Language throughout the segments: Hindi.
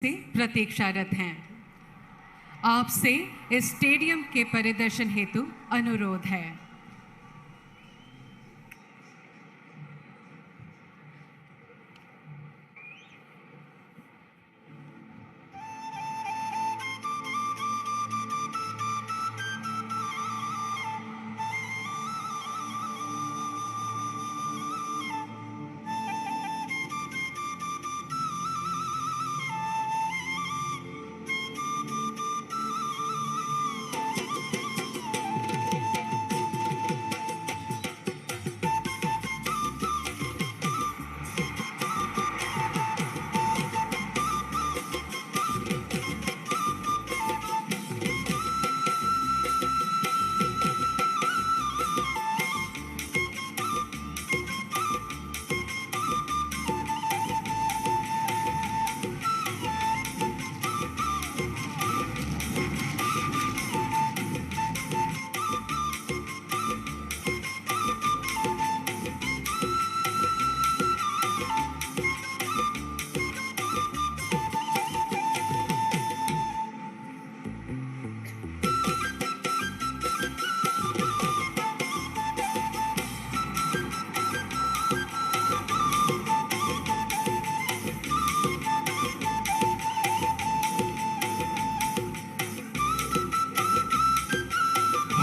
से प्रतीक्षारत हैं। आपसे इस स्टेडियम के परिदर्शन हेतु अनुरोध है।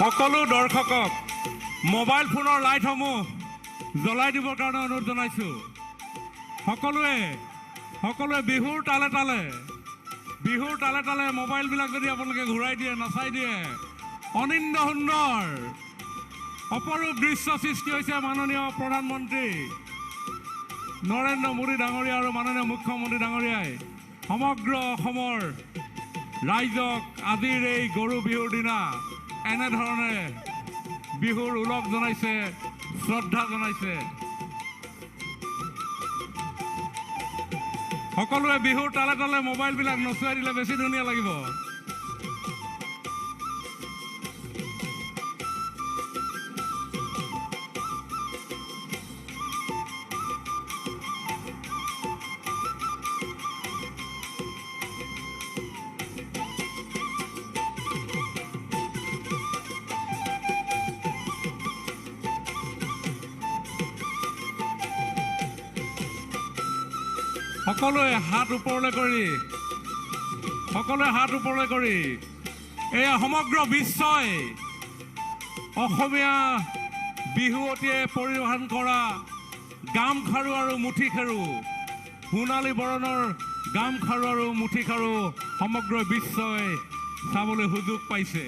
সকলো দৰ্শকক মোবাইল ফোনৰ লাইটসমূহ জ্বলাই দিবৰ কাৰণে অনুৰোধ জনাইছোঁ। সকলোৱে বিহুৰ তালে তালে মোবাইলবিলাক যদি আপোনালোকে ঘূৰাই দিয়ে, নচাই দিয়ে, অনিন্দ সুন্দৰ অপৰূপ দৃশ্য সৃষ্টি হৈছে। মাননীয় প্ৰধানমন্ত্ৰী নৰেন্দ্ৰ মোদী ডাঙৰীয়া আৰু মাননীয় মুখ্যমন্ত্ৰী ডাঙৰীয়াই সমগ্ৰ অসমৰ ৰাইজক আজিৰ এই গৰু বিহুৰ দিনা এনেধৰণে বিহুৰ উলগ জনাইছে, শ্ৰদ্ধা জনাইছে। সকলোৱে বিহুৰ তালে মোবাইলবিলাক নচুৱাই দিলে বেছি ধুনীয়া লাগিব। সকলোৱে হাত ওপৰলৈ কৰি এয়া সমগ্ৰ বিশ্বই অসমীয়া বিহুৱতীয়ে পৰিধান কৰা গামখাৰু আৰু মুঠিখাৰু, সোণালী বৰণৰ গামখাৰু আৰু মুঠিখাৰু সমগ্ৰ বিশ্বই চাবলৈ সুযোগ পাইছে।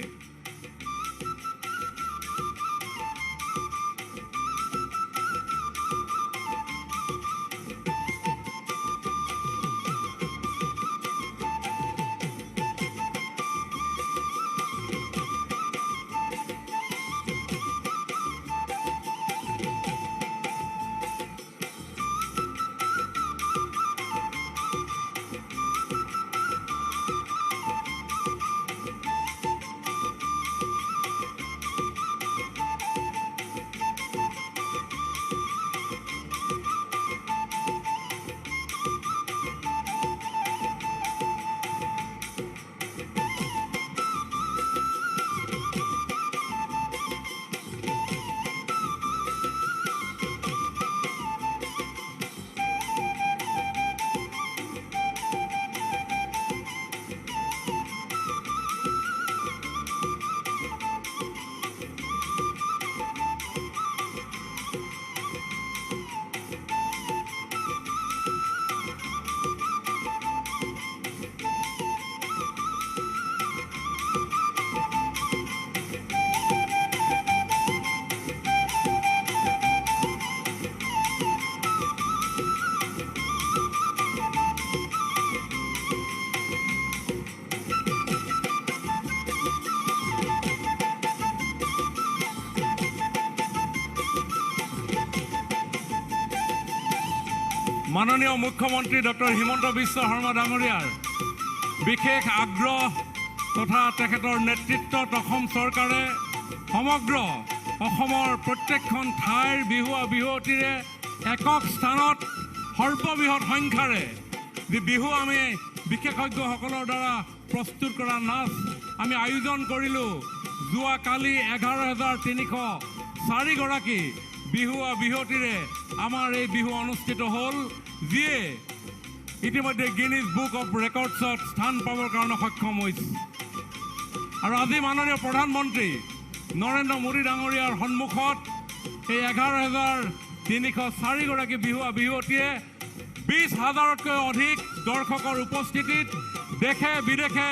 মাননীয় মুখ্যমন্ত্ৰী ডক্টৰ হিমন্ত বিশ্ব শৰ্মা ডাঙৰীয়াৰ বিশেষ আগ্ৰহ তথা তেখেতৰ নেতৃত্বত অসম চৰকাৰে সমগ্ৰ অসমৰ প্ৰত্যেকখন ঠাইৰ বিহুৱতীৰে একক স্থানত সৰ্ববৃহৎ সংখ্যাৰে বিহু আমি বিশেষজ্ঞসকলৰ দ্বাৰা প্ৰস্তুত কৰা নাচ আমি আয়োজন কৰিলোঁ। যোৱাকালি 11,304 গৰাকী বিহুৱা বিহুৱতীৰে আমাৰ এই বিহু অনুষ্ঠিত হ'ল, যিয়ে ইতিমধ্যে গিনিজ বুক অফ ৰেকৰ্ডছত স্থান পাবৰ কাৰণে সক্ষম হৈছে। আৰু আজি মাননীয় প্ৰধানমন্ত্ৰী নৰেন্দ্ৰ মোদী ডাঙৰীয়াৰ সন্মুখত এই 11,304 গৰাকী বিহুৱা বিহুৱতীয়ে 20,000তকৈ অধিক দৰ্শকৰ উপস্থিতিত দেশে বিদেশে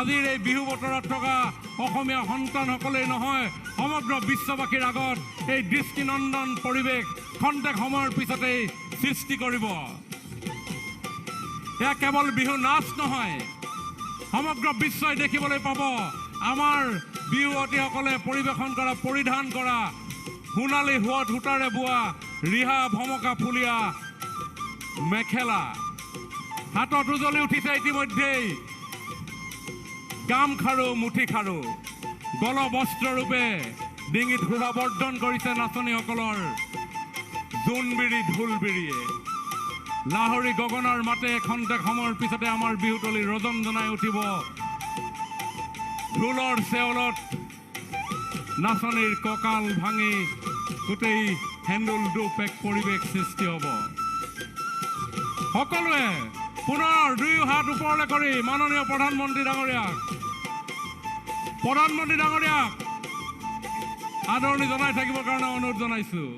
আজিৰ এই বিহু বতৰত থকা অসমীয়া সন্তানসকলেই নহয়, সমগ্ৰ বিশ্ববাসীৰ আগত এই দৃষ্টিনন্দন পৰিৱেশ খন্তেক সময়ৰ পিছতেই সৃষ্টি কৰিব। এয়া কেৱল বিহু নাচ নহয়, সমগ্ৰ বিশ্বই দেখিবলৈ পাব আমাৰ বিহুৱতীসকলে পৰিৱেশন কৰা, পৰিধান কৰা সোণালী সুৱত সূতাৰে বোৱা ৰিহা ভমকা ফুলীয়া মেখেলা, হাতত উজলি উঠিছে ইতিমধ্যেই গামখাৰু মুঠিখাৰু, গলবস্ত্ৰৰূপে ডিঙিত শোভাবৰ্ধন কৰিছে নাচনীসকলৰ জোনবিৰি ঢোলবিৰিয়ে। লাহৰী গগনাৰ মাতে খন্তেক সময়ৰ পিছতে আমাৰ বিহুতলী ৰজনজনাই উঠিব। ঢোলৰ চেউলত নাচনীৰ কঁকাল ভাঙি গোটেই হেন্দুল দোপ এক পৰিৱেশ সৃষ্টি হ'ব। সকলোৱে পুনৰ দুয়ো হাত ওপৰলৈ কৰি মাননীয় প্ৰধানমন্ত্ৰী ডাঙৰীয়াক আদৰণি জনাই থাকিবৰ কাৰণে অনুৰোধ জনাইছোঁ।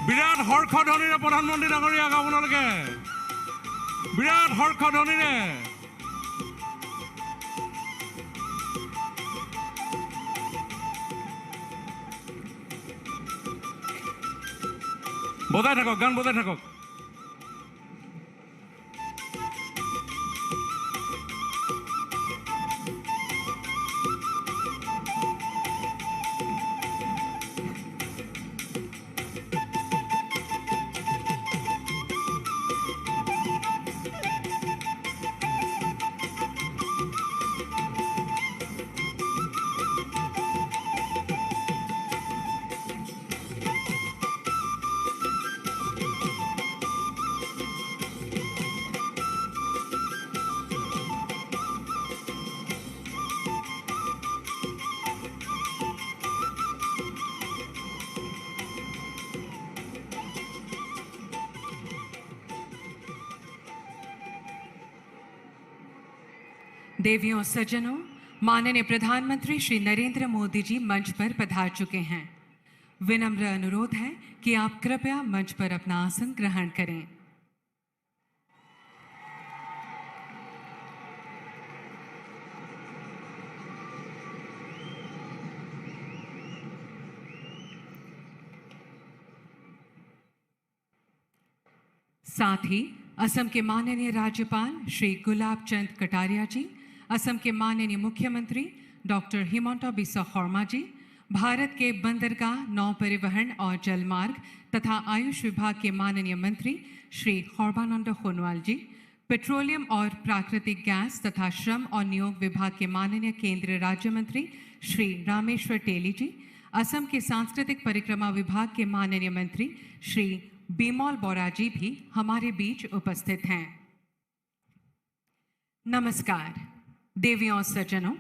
বিৰাট হৰ্ষধ্বনিৰে প্ৰধানমন্ত্ৰী ডাঙৰীয়াক আপোনালোকে বিৰাট হৰ্ষধ্বনিৰে বজাই থাকক, গান বজাই থাকক। देवियों सज्जनों, माननीय प्रधानमंत्री श्री नरेंद्र मोदी जी मंच पर पधार चुके हैं। विनम्र अनुरोध है कि आप कृपया मंच पर अपना आसन ग्रहण करें। साथ ही असम के माननीय राज्यपाल श्री गुलाब चंद कटारिया जी, असम के माननीय मुख्यमंत्री डॉक्टर हिमंता बिस्वा शर्मा जी, भारत के बंदरगाह, नौ परिवहन और जलमार्ग तथा आयुष विभाग के माननीय मंत्री श्री सर्बानंद सोनोवाल जी, पेट्रोलियम और प्राकृतिक गैस तथा श्रम और नियोग विभाग के माननीय केंद्रीय राज्य मंत्री श्री रामेश्वर तेली जी, असम के सांस्कृतिक परिक्रमा विभाग के माननीय मंत्री श्री बीमल बोरा जी भी हमारे बीच उपस्थित हैं। नमस्कार देवियों और सज्जनों,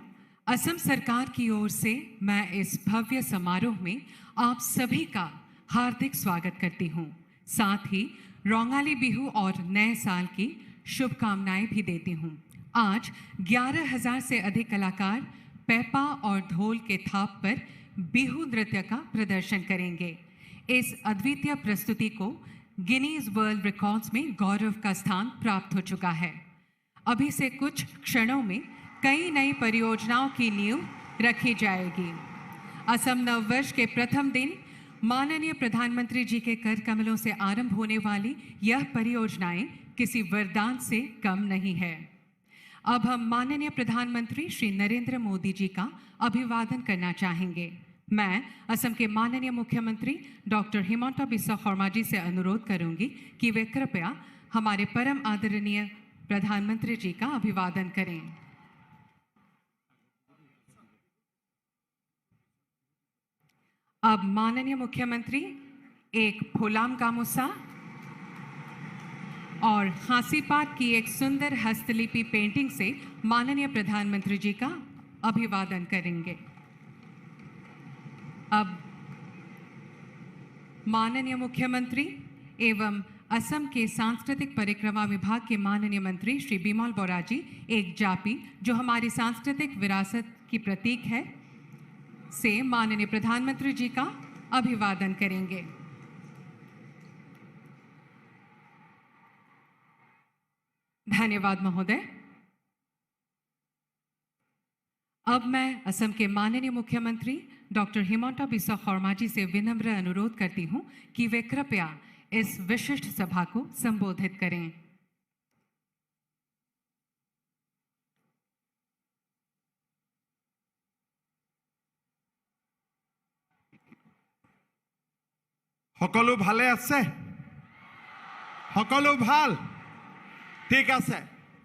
असम सरकार की ओर से मैं इस भव्य समारोह में आप सभी का हार्दिक स्वागत करती हूं। साथ ही रोंगाली बिहू और नए साल की शुभकामनाएं भी देती हूं। आज 11,000 से अधिक कलाकार पेपा और ढोल के थाप पर बिहू नृत्य का प्रदर्शन करेंगे। इस अद्वितीय प्रस्तुति को गिनीज वर्ल्ड रिकॉर्ड्स में गौरव का स्थान प्राप्त हो चुका है। अभी से कुछ क्षणों में कई नई परियोजनाओं की नींव रखी जाएगी। असम नववर्ष के प्रथम दिन माननीय प्रधानमंत्री जी के कर कमलों से आरंभ होने वाली यह परियोजनाएं किसी वरदान से कम नहीं है। अब हम माननीय प्रधानमंत्री श्री नरेंद्र मोदी जी का अभिवादन करना चाहेंगे। मैं असम के माननीय मुख्यमंत्री डॉक्टर हिमंता बिस्वा शर्मा जी से अनुरोध करूंगी कि वे कृपया हमारे परम आदरणीय प्रधानमंत्री जी का अभिवादन करें। अब माननीय मुख्यमंत्री एक फुलाम गामुसा और हांसीपात की एक सुंदर हस्तलिपि पेंटिंग से माननीय प्रधानमंत्री जी का अभिवादन करेंगे। अब माननीय मुख्यमंत्री एवं असम के सांस्कृतिक परिक्रमा विभाग के माननीय मंत्री श्री बिमल बोरा जी एक जापी जो हमारी सांस्कृतिक विरासत की प्रतीक है से माननीय प्रधानमंत्री जी का अभिवादन करेंगे। धन्यवाद महोदय। अब मैं असम के माननीय मुख्यमंत्री डॉक्टर हिमंता बिस्वा शर्मा जी से विनम्र अनुरोध करती हूं कि वे कृपया इस विशिष्ट सभा को संबोधित करें। সকলো ভালে আছে? সকলো ভাল? ঠিক আছে,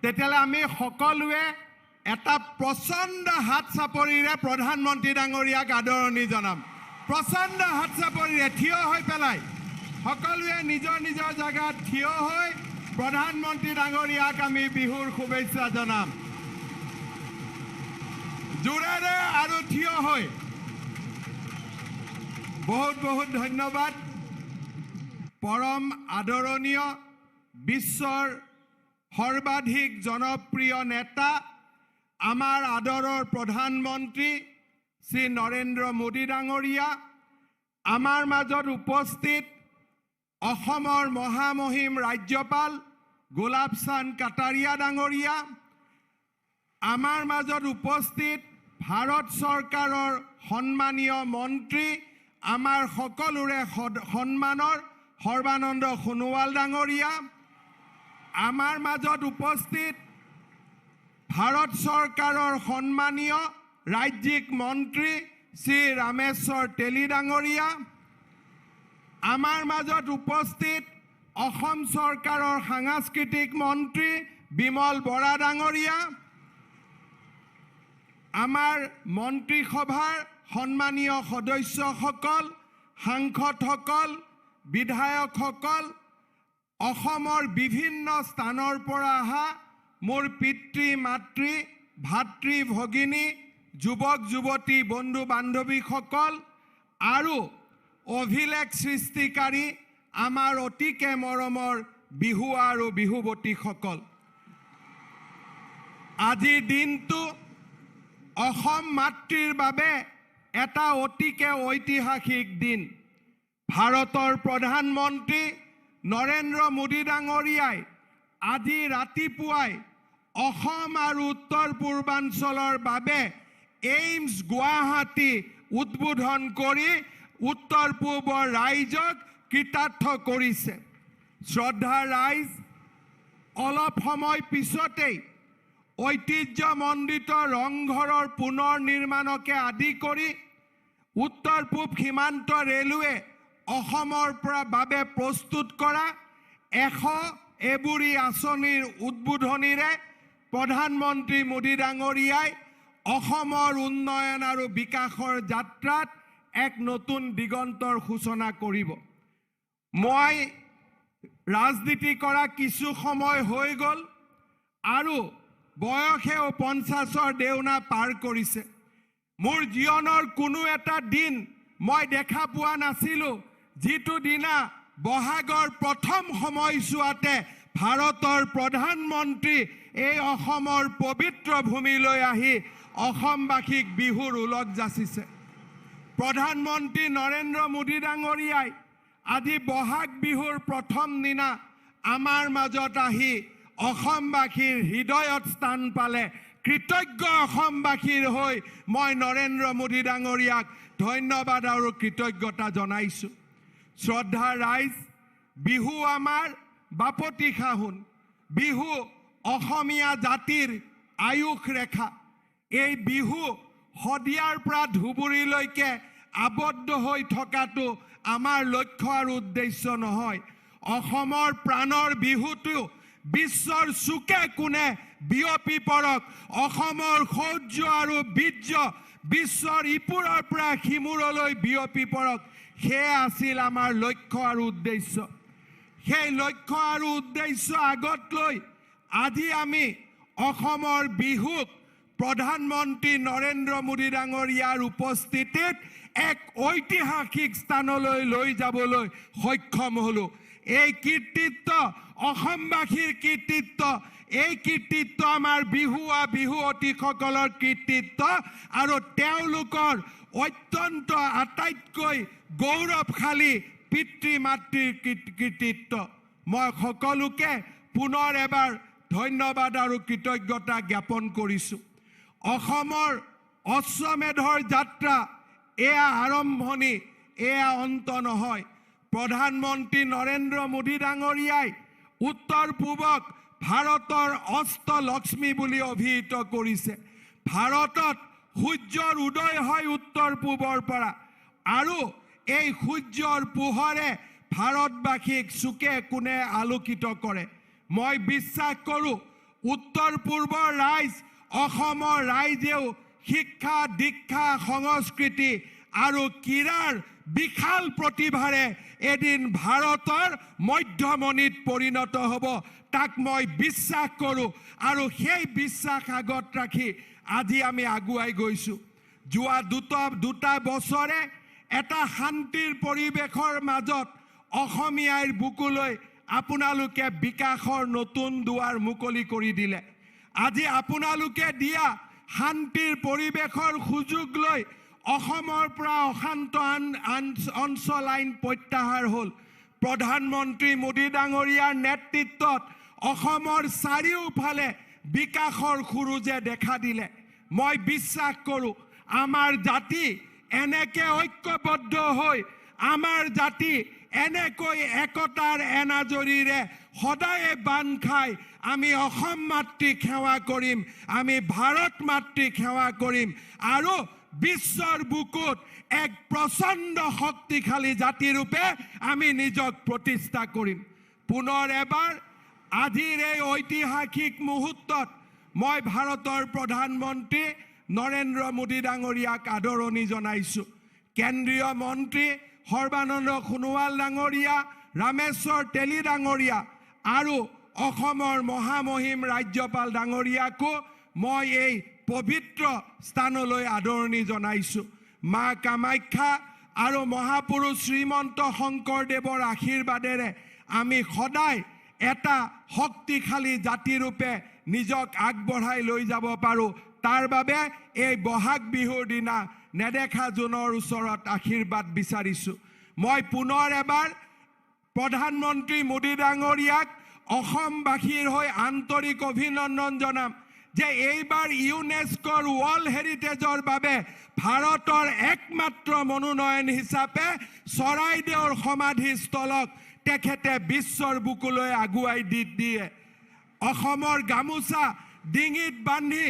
তেতিয়ালে আমি সকলোৱে এটা প্ৰচণ্ড হাত চাপৰিৰে প্ৰধানমন্ত্ৰী ডাঙৰীয়াক আদৰণি জনাম। প্ৰচণ্ড হাত চাপৰিৰে থিয় হৈ পেলাই সকলোৱে নিজৰ নিজৰ জায়গাত থিয় হৈ প্ৰধানমন্ত্ৰী ডাঙৰীয়াক আমি বিহুৰ শুভেচ্ছা জনাম। জোৰেৰে আৰু থিয় হৈ বহুত বহুত ধন্যবাদ। परम आदरणीय विश्वर सर्वाधिक जनप्रिय नेता आमार आदरर प्रधानमंत्री श्री नरेंद्र मोदी डांगरिया, आमार माजत उपस्थित अहोमर महामहिम राज्यपाल गुलाब चंद कटारिया डांगरिया, आमार माजत उपस्थित भारत सरकारर सम्मानीय मंत्री आमार सकलोरे सम्मानर सर्बानंद सोनोवाल डांगरिया, आमार माजत उपस्थित भारत सरकारर सम्मानीय राज्यिक मंत्री श्री रामेश्वर तेली डांगरिया, आमार माजत उपस्थित असम सरकारर सांस्कृतिक मंत्री बिमल बोरा डांगरिया, आमार मंत्रिसभार सम्मानीय सदस्यসকল, সাংসদসকল, विधायकসকল, অসমৰ বিভিন্ন স্থানৰ পৰা অহা মোৰ পিতৃ মাতৃ ভাতৃ ভগিনী যুৱক যুৱতী বন্ধু বান্ধৱীসকল আৰু অভিলেখ সৃষ্টিকাৰী আমাৰ অতিকে মৰমৰ বিহু আৰু বিহুৱতীসকল, আজিৰ দিনটো অসম মাতৃৰ বাবে এটা অতিকে ঐতিহাসিক দিন। ভাৰতৰ প্ৰধানমন্ত্ৰী নৰেন্দ্ৰ মোদী ডাঙৰীয়াই আজি ৰাতিপুৱাই অসম আৰু উত্তৰ পূৰ্বাঞ্চলৰ বাবে এইমছ গুৱাহাটী উদ্বোধন কৰি উত্তৰ পূবৰ ৰাইজক কৃতাৰ্থ কৰিছে। শ্ৰদ্ধা ৰাইজ, অলপ সময় পিছতেই ঐতিহ্যমণ্ডিত ৰংঘৰৰ পুনৰ নিৰ্মাণকে আদি কৰি উত্তৰ পূব সীমান্ত ৰেলৱে অসমৰ বাবে প্ৰস্তুত কৰা 100 এবুৰি আঁচনিৰ উদ্বোধনীৰে প্ৰধানমন্ত্ৰী মোদী ডাঙৰীয়াই অসমৰ উন্নয়ন আৰু বিকাশৰ যাত্ৰাত এক নতুন দিগন্তৰ সূচনা কৰিব। মই ৰাজনীতি কৰা কিছু সময় হৈ গ'ল আৰু বয়সেও 50ৰ দেউনা পাৰ কৰিছে। মোৰ জীৱনৰ কোনো এটা দিন মই দেখা পোৱা নাছিলোঁ যিটো দিনা বহাগৰ প্ৰথম সময়ছোৱাতে ভাৰতৰ প্ৰধানমন্ত্ৰী এই অসমৰ পবিত্ৰ ভূমিলৈ আহি অসমবাসীক বিহুৰ উলগ যাচিছে। প্ৰধানমন্ত্ৰী নৰেন্দ্ৰ মোদী ডাঙৰীয়াই আজি বহাগ বিহুৰ প্ৰথম দিনা আমাৰ মাজত আহি অসমবাসীৰ হৃদয়ত স্থান পালে। কৃতজ্ঞ অসমবাসীৰ হৈ মই নৰেন্দ্ৰ মোদী ডাঙৰীয়াক ধন্যবাদ আৰু কৃতজ্ঞতা জনাইছোঁ। শ্ৰদ্ধা ৰাইজ, বিহু আমাৰ বাপতি সাহোন, বিহু অসমীয়া জাতিৰ আয়ুস ৰেখা। এই বিহু শদিয়াৰ পৰা ধুবুৰীলৈকে আবদ্ধ হৈ থকাটো আমাৰ লক্ষ্য আৰু উদ্দেশ্য নহয়। অসমৰ প্ৰাণৰ বিহুটো বিশ্বৰ চুকে কোণে বিয়পি পৰক। অসমৰ শৌৰ্য আৰু বীৰ্য বিশ্বৰ ইপুৰৰ পৰা সিমূৰলৈ বিয়পি পৰক। সেয়া আছিল আমাৰ লক্ষ্য আৰু উদ্দেশ্য। সেই লক্ষ্য আৰু উদ্দেশ্য আগত লৈ আজি আমি অসমৰ বিহুক প্ৰধানমন্ত্ৰী নৰেন্দ্ৰ মোদী ডাঙৰীয়াৰ উপস্থিতিত এক ঐতিহাসিক স্থানলৈ লৈ যাবলৈ সক্ষম হ'লোঁ। এই কীৰ্তিত্ব অসমবাসীৰ কীৰ্তিত্ব, এই কীৰ্তিত্ব আমাৰ বিহুৱতীসকলৰ কীৰ্তিত্ব আৰু তেওঁলোকৰ অত্যন্ত আটাইতকৈ গৌৰৱশালী পিতৃ মাতৃৰ কীৰ্তিত্ব। মই সকলোকে পুনৰ এবাৰ ধন্যবাদ আৰু কৃতজ্ঞতা জ্ঞাপন কৰিছোঁ। অসমৰ অশ্বমেধৰ যাত্ৰা এয়া আৰম্ভণি, এয়া অন্ত নহয়। প্ৰধানমন্ত্ৰী নৰেন্দ্ৰ মোদী ডাঙৰীয়াই উত্তৰ পূবক ভাৰতৰ অষ্টলক্ষ্মী বুলি অভিহিত কৰিছে। ভাৰতত সূৰ্যৰ উদয় হয় উত্তৰ পূবৰ পৰা আৰু এই সূৰ্যৰ পোহৰে ভাৰতবাসীক চুকে কোণে আলোকিত কৰে। মই বিশ্বাস কৰোঁ উত্তৰ পূৰ্বৰ ৰাইজ অসমৰ ৰাইজেও শিক্ষা, দীক্ষা, সংস্কৃতি আৰু ক্ৰীড়াৰ বিশাল প্ৰতিভাৰে এদিন ভাৰতৰ মধ্যমণিত পৰিণত হ'ব, তাক মই বিশ্বাস কৰোঁ আৰু সেই বিশ্বাস আগত ৰাখি আজি আমি আগুৱাই গৈছোঁ। যোৱা দুটা বছৰে এটা শান্তিৰ পৰিৱেশৰ মাজত অসমীয়াৰ বুকুলৈ আপোনালোকে বিকাশৰ নতুন দুৱাৰ মুকলি কৰি দিলে। আজি আপোনালোকে দিয়া শান্তিৰ পৰিৱেশৰ সুযোগ লৈ অসমৰ পৰা অশান্ত অঞ্চল আইন প্ৰত্যাহাৰ হ'ল। প্ৰধানমন্ত্ৰী মোদী ডাঙৰীয়াৰ নেতৃত্বত অসমৰ চাৰিওফালে বিকাশৰ সুৰুজে দেখা দিলে। মই বিশ্বাস কৰোঁ আমাৰ জাতি এনেকে ঐক্যবদ্ধ হৈ, আমাৰ জাতি এনেকৈ একতাৰ এনাজৰীৰে সদায়ে বান্ধ খাই আমি অসম মাতৃক সেৱা কৰিম, আমি ভাৰত মাতৃক সেৱা কৰিম আৰু বিশ্বৰ বুকুত এক প্ৰচণ্ড শক্তিশালী জাতিৰূপে আমি নিজক প্ৰতিষ্ঠা কৰিম। পুনৰ এবাৰ আজিৰ এই ঐতিহাসিক মুহূৰ্তত মই ভাৰতৰ প্ৰধানমন্ত্ৰী নৰেন্দ্ৰ মোদী ডাঙৰীয়াক আদৰণি জনাইছোঁ। কেন্দ্ৰীয় মন্ত্ৰী সৰ্বানন্দ সোণোৱাল ডাঙৰীয়া, ৰামেশ্বৰ তেলী ডাঙৰীয়া আৰু অসমৰ মহামহিম ৰাজ্যপাল ডাঙৰীয়াকো মই এই পবিত্ৰ স্থানলৈ আদৰণি জনাইছোঁ। মা কামাখ্যা আৰু মহাপুৰুষ শ্ৰীমন্ত শংকৰদেৱৰ আশীৰ্বাদেৰে আমি সদায় এটা শক্তিশালী জাতিৰূপে নিজক আগবঢ়াই লৈ যাব পাৰোঁ। তাৰ বাবে এই বহাগ বিহুৰ দিনা নেদেখা জোনৰ ওচৰত আশীৰ্বাদ বিচাৰিছোঁ। মই পুনৰ এবাৰ প্ৰধানমন্ত্ৰী মোদী ডাঙৰীয়াক অসমবাসীৰ হৈ আন্তৰিক অভিনন্দন জনাম যে এইবাৰ ইউনেস্কোৰ ৱৰ্ল্ড হেৰিটেজৰ বাবে ভাৰতৰ একমাত্ৰ মনোনয়ন হিচাপে চৰাইদেউৰ সমাধিস্থলক তেখেতে বিশ্বৰ বুকুলৈ আগুৱাই দিয়ে। অসমৰ গামোচা ডিঙিত বান্ধি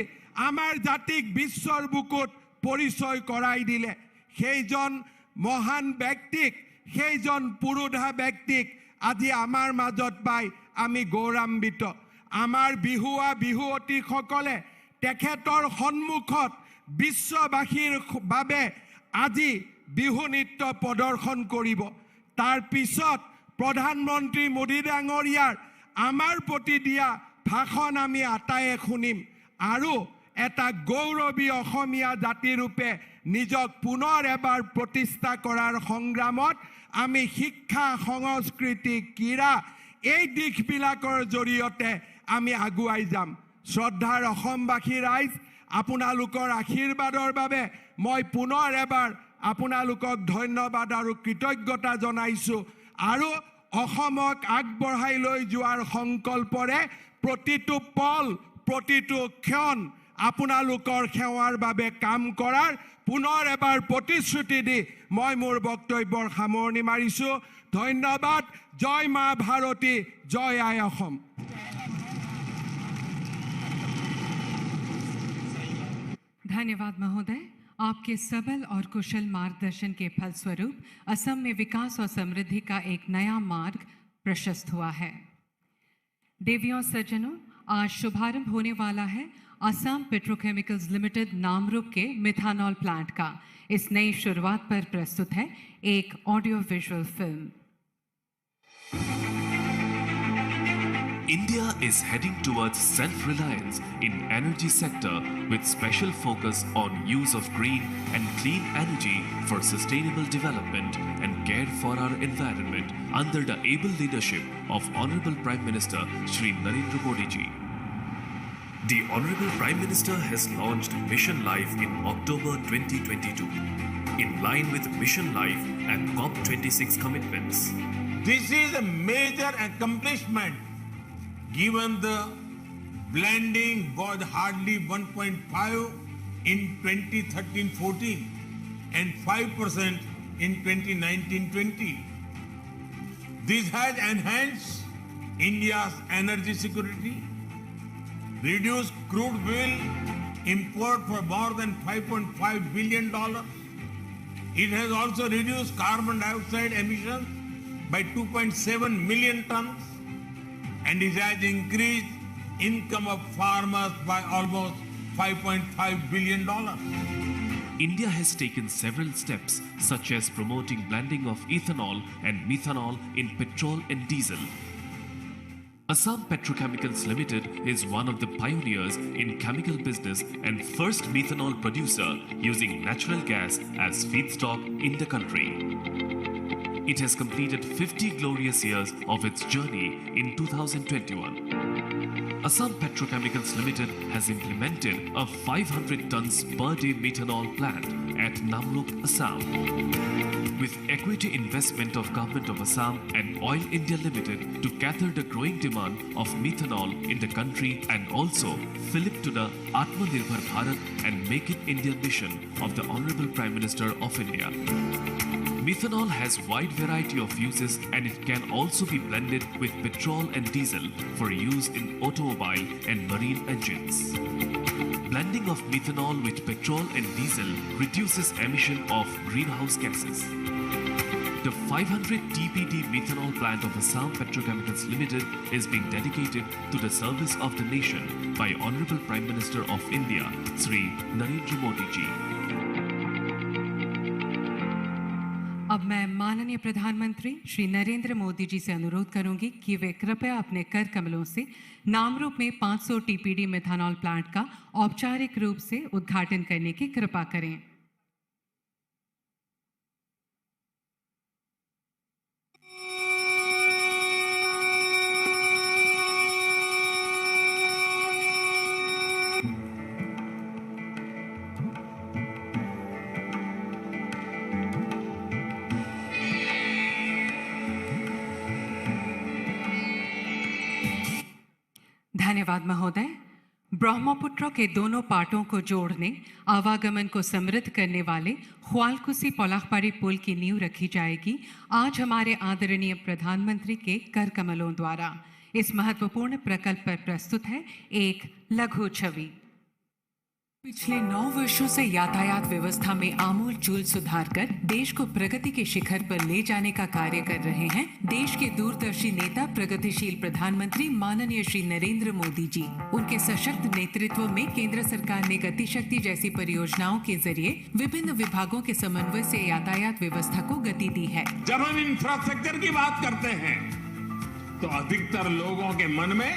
আমাৰ জাতিক বিশ্বৰ বুকুত পৰিচয় কৰাই দিলে। সেইজন মহান ব্যক্তিক, সেইজন পুৰোধা ব্যক্তিক আজি আমাৰ মাজত পাই আমি গৌৰৱান্বিত। আমাৰ বিহুৱতীসকলে তেখেতৰ সন্মুখত বিশ্ববাসীৰ বাবে আজি বিহু নৃত্য প্ৰদৰ্শন কৰিব। তাৰ পিছত প্ৰধানমন্ত্ৰী মোদী ডাঙৰীয়াৰ আমাৰ প্ৰতি দিয়া ভাষণ আমি আটাইয়ে শুনিম আৰু এটা গৌৰৱী অসমীয়া জাতিৰূপে নিজক পুনৰ এবাৰ প্ৰতিষ্ঠা কৰাৰ সংগ্ৰামত আমি শিক্ষা, সংস্কৃতি, ক্ৰীড়া এই দিশবিলাকৰ জৰিয়তে আমি আগুৱাই যাম। শ্ৰদ্ধাৰ অসমবাসী ৰাইজ, আপোনালোকৰ আশীৰ্বাদৰ বাবে মই পুনৰ এবাৰ আপোনালোকক ধন্যবাদ আৰু কৃতজ্ঞতা জনাইছোঁ আৰু অসমক আগবঢ়াই লৈ যোৱাৰ সংকল্পৰে প্ৰতিটো পল প্ৰতিটো ক্ষণ আপোনালোকৰ সেৱাৰ বাবে কাম কৰাৰ পুনৰ এবাৰ প্ৰতিশ্ৰুতি দি মই মোৰ বক্তব্যৰ সামৰণি মাৰিছোঁ ধন্যবাদ জয় মা ভাৰতী জয় আই অসম धन्यवाद महोदय। आपके सबल और कुशल मार्गदर्शन के फलस्वरूप असम में विकास और समृद्धि का एक नया मार्ग प्रशस्त हुआ है। देवियों सज्जनों, आज शुभारंभ होने वाला है असम पेट्रोकेमिकल्स लिमिटेड नामरूप के मिथानॉल प्लांट का। इस नई शुरुआत पर प्रस्तुत है एक audio visual film. India is heading towards self-reliance in energy sector with special focus on use of green and clean energy for sustainable development and care for our environment under the able leadership of Honorable Prime Minister Shri Narendra Modi ji. The Honorable Prime Minister has launched Mission Life in October 2022 in line with Mission Life and COP26 commitments. This is a major accomplishment given the blending was hardly 1.5 in 2013-14 and 5% in 2019-20. This has enhanced India's energy security, reduced crude oil import for more than $5.5 billion. It has also reduced carbon dioxide emissions by 2.7 million tons. And it has increased income of farmers by almost $5.5 billion. India has taken several steps such as promoting blending of ethanol and methanol in petrol and diesel. Assam Petrochemicals Limited is one of the pioneers in chemical business and first methanol producer using natural gas as feedstock in the country. It has completed 50 glorious years of its journey in 2021. Assam Petrochemicals Limited has implemented a 500 tons per day methanol plant at Namrup, Assam. With equity investment of Government of Assam and Oil India Limited to cater the growing demand of methanol in the country and also fill it to the Atmanirbhar Bharat and Make it India mission of the Honorable Prime Minister of India. Methanol has wide variety of uses and it can also be blended with petrol and diesel for use in automobile and marine engines. Blending of methanol with petrol and diesel reduces emission of greenhouse gases. The 500 TPD methanol plant of Assam Petrochemicals Limited is being dedicated to the service of the nation by Honorable Prime Minister of India, Shri Narendra Modi ji. अब मैं माननीय प्रधानमंत्री श्री नरेंद्र मोदी जी से अनुरोध करूंगी कि वे कृपया अपने कर कमलों से नामरूप में 500 टीपीडी मेथनॉल प्लांट का औपचारिक रूप से उद्घाटन करने की कृपा करें। धन्यवाद महोदय। ब्रह्मपुत्र के दोनों पाटों को जोड़ने, आवागमन को समृद्ध करने वाले ख्वालकुसी पलाखपाड़ी पुल की नींव रखी जाएगी आज हमारे आदरणीय प्रधानमंत्री के कर कमलों द्वारा। इस महत्वपूर्ण प्रकल्प पर प्रस्तुत है एक लघु छवि। पिछले 9 वर्षों से यातायात व्यवस्था में आमूल चूल सुधार कर देश को प्रगति के शिखर पर ले जाने का कार्य कर रहे हैं देश के दूरदर्शी नेता, प्रगतिशील प्रधानमंत्री माननीय श्री नरेंद्र मोदी जी। उनके सशक्त नेतृत्व में केंद्र सरकार ने गति शक्ति जैसी परियोजनाओं के जरिए विभिन्न विभागों के समन्वय से यातायात व्यवस्था को गति दी है। जब हम इंफ्रास्ट्रक्चर की बात करते हैं तो अधिकतर लोगों के मन में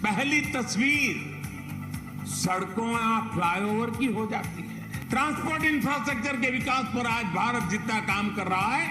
पहली तस्वीर सड़कों या फ्लाईओवर की हो जाती है। ट्रांसपोर्ट इंफ्रास्ट्रक्चर के विकास पर आज भारत जितना काम कर रहा है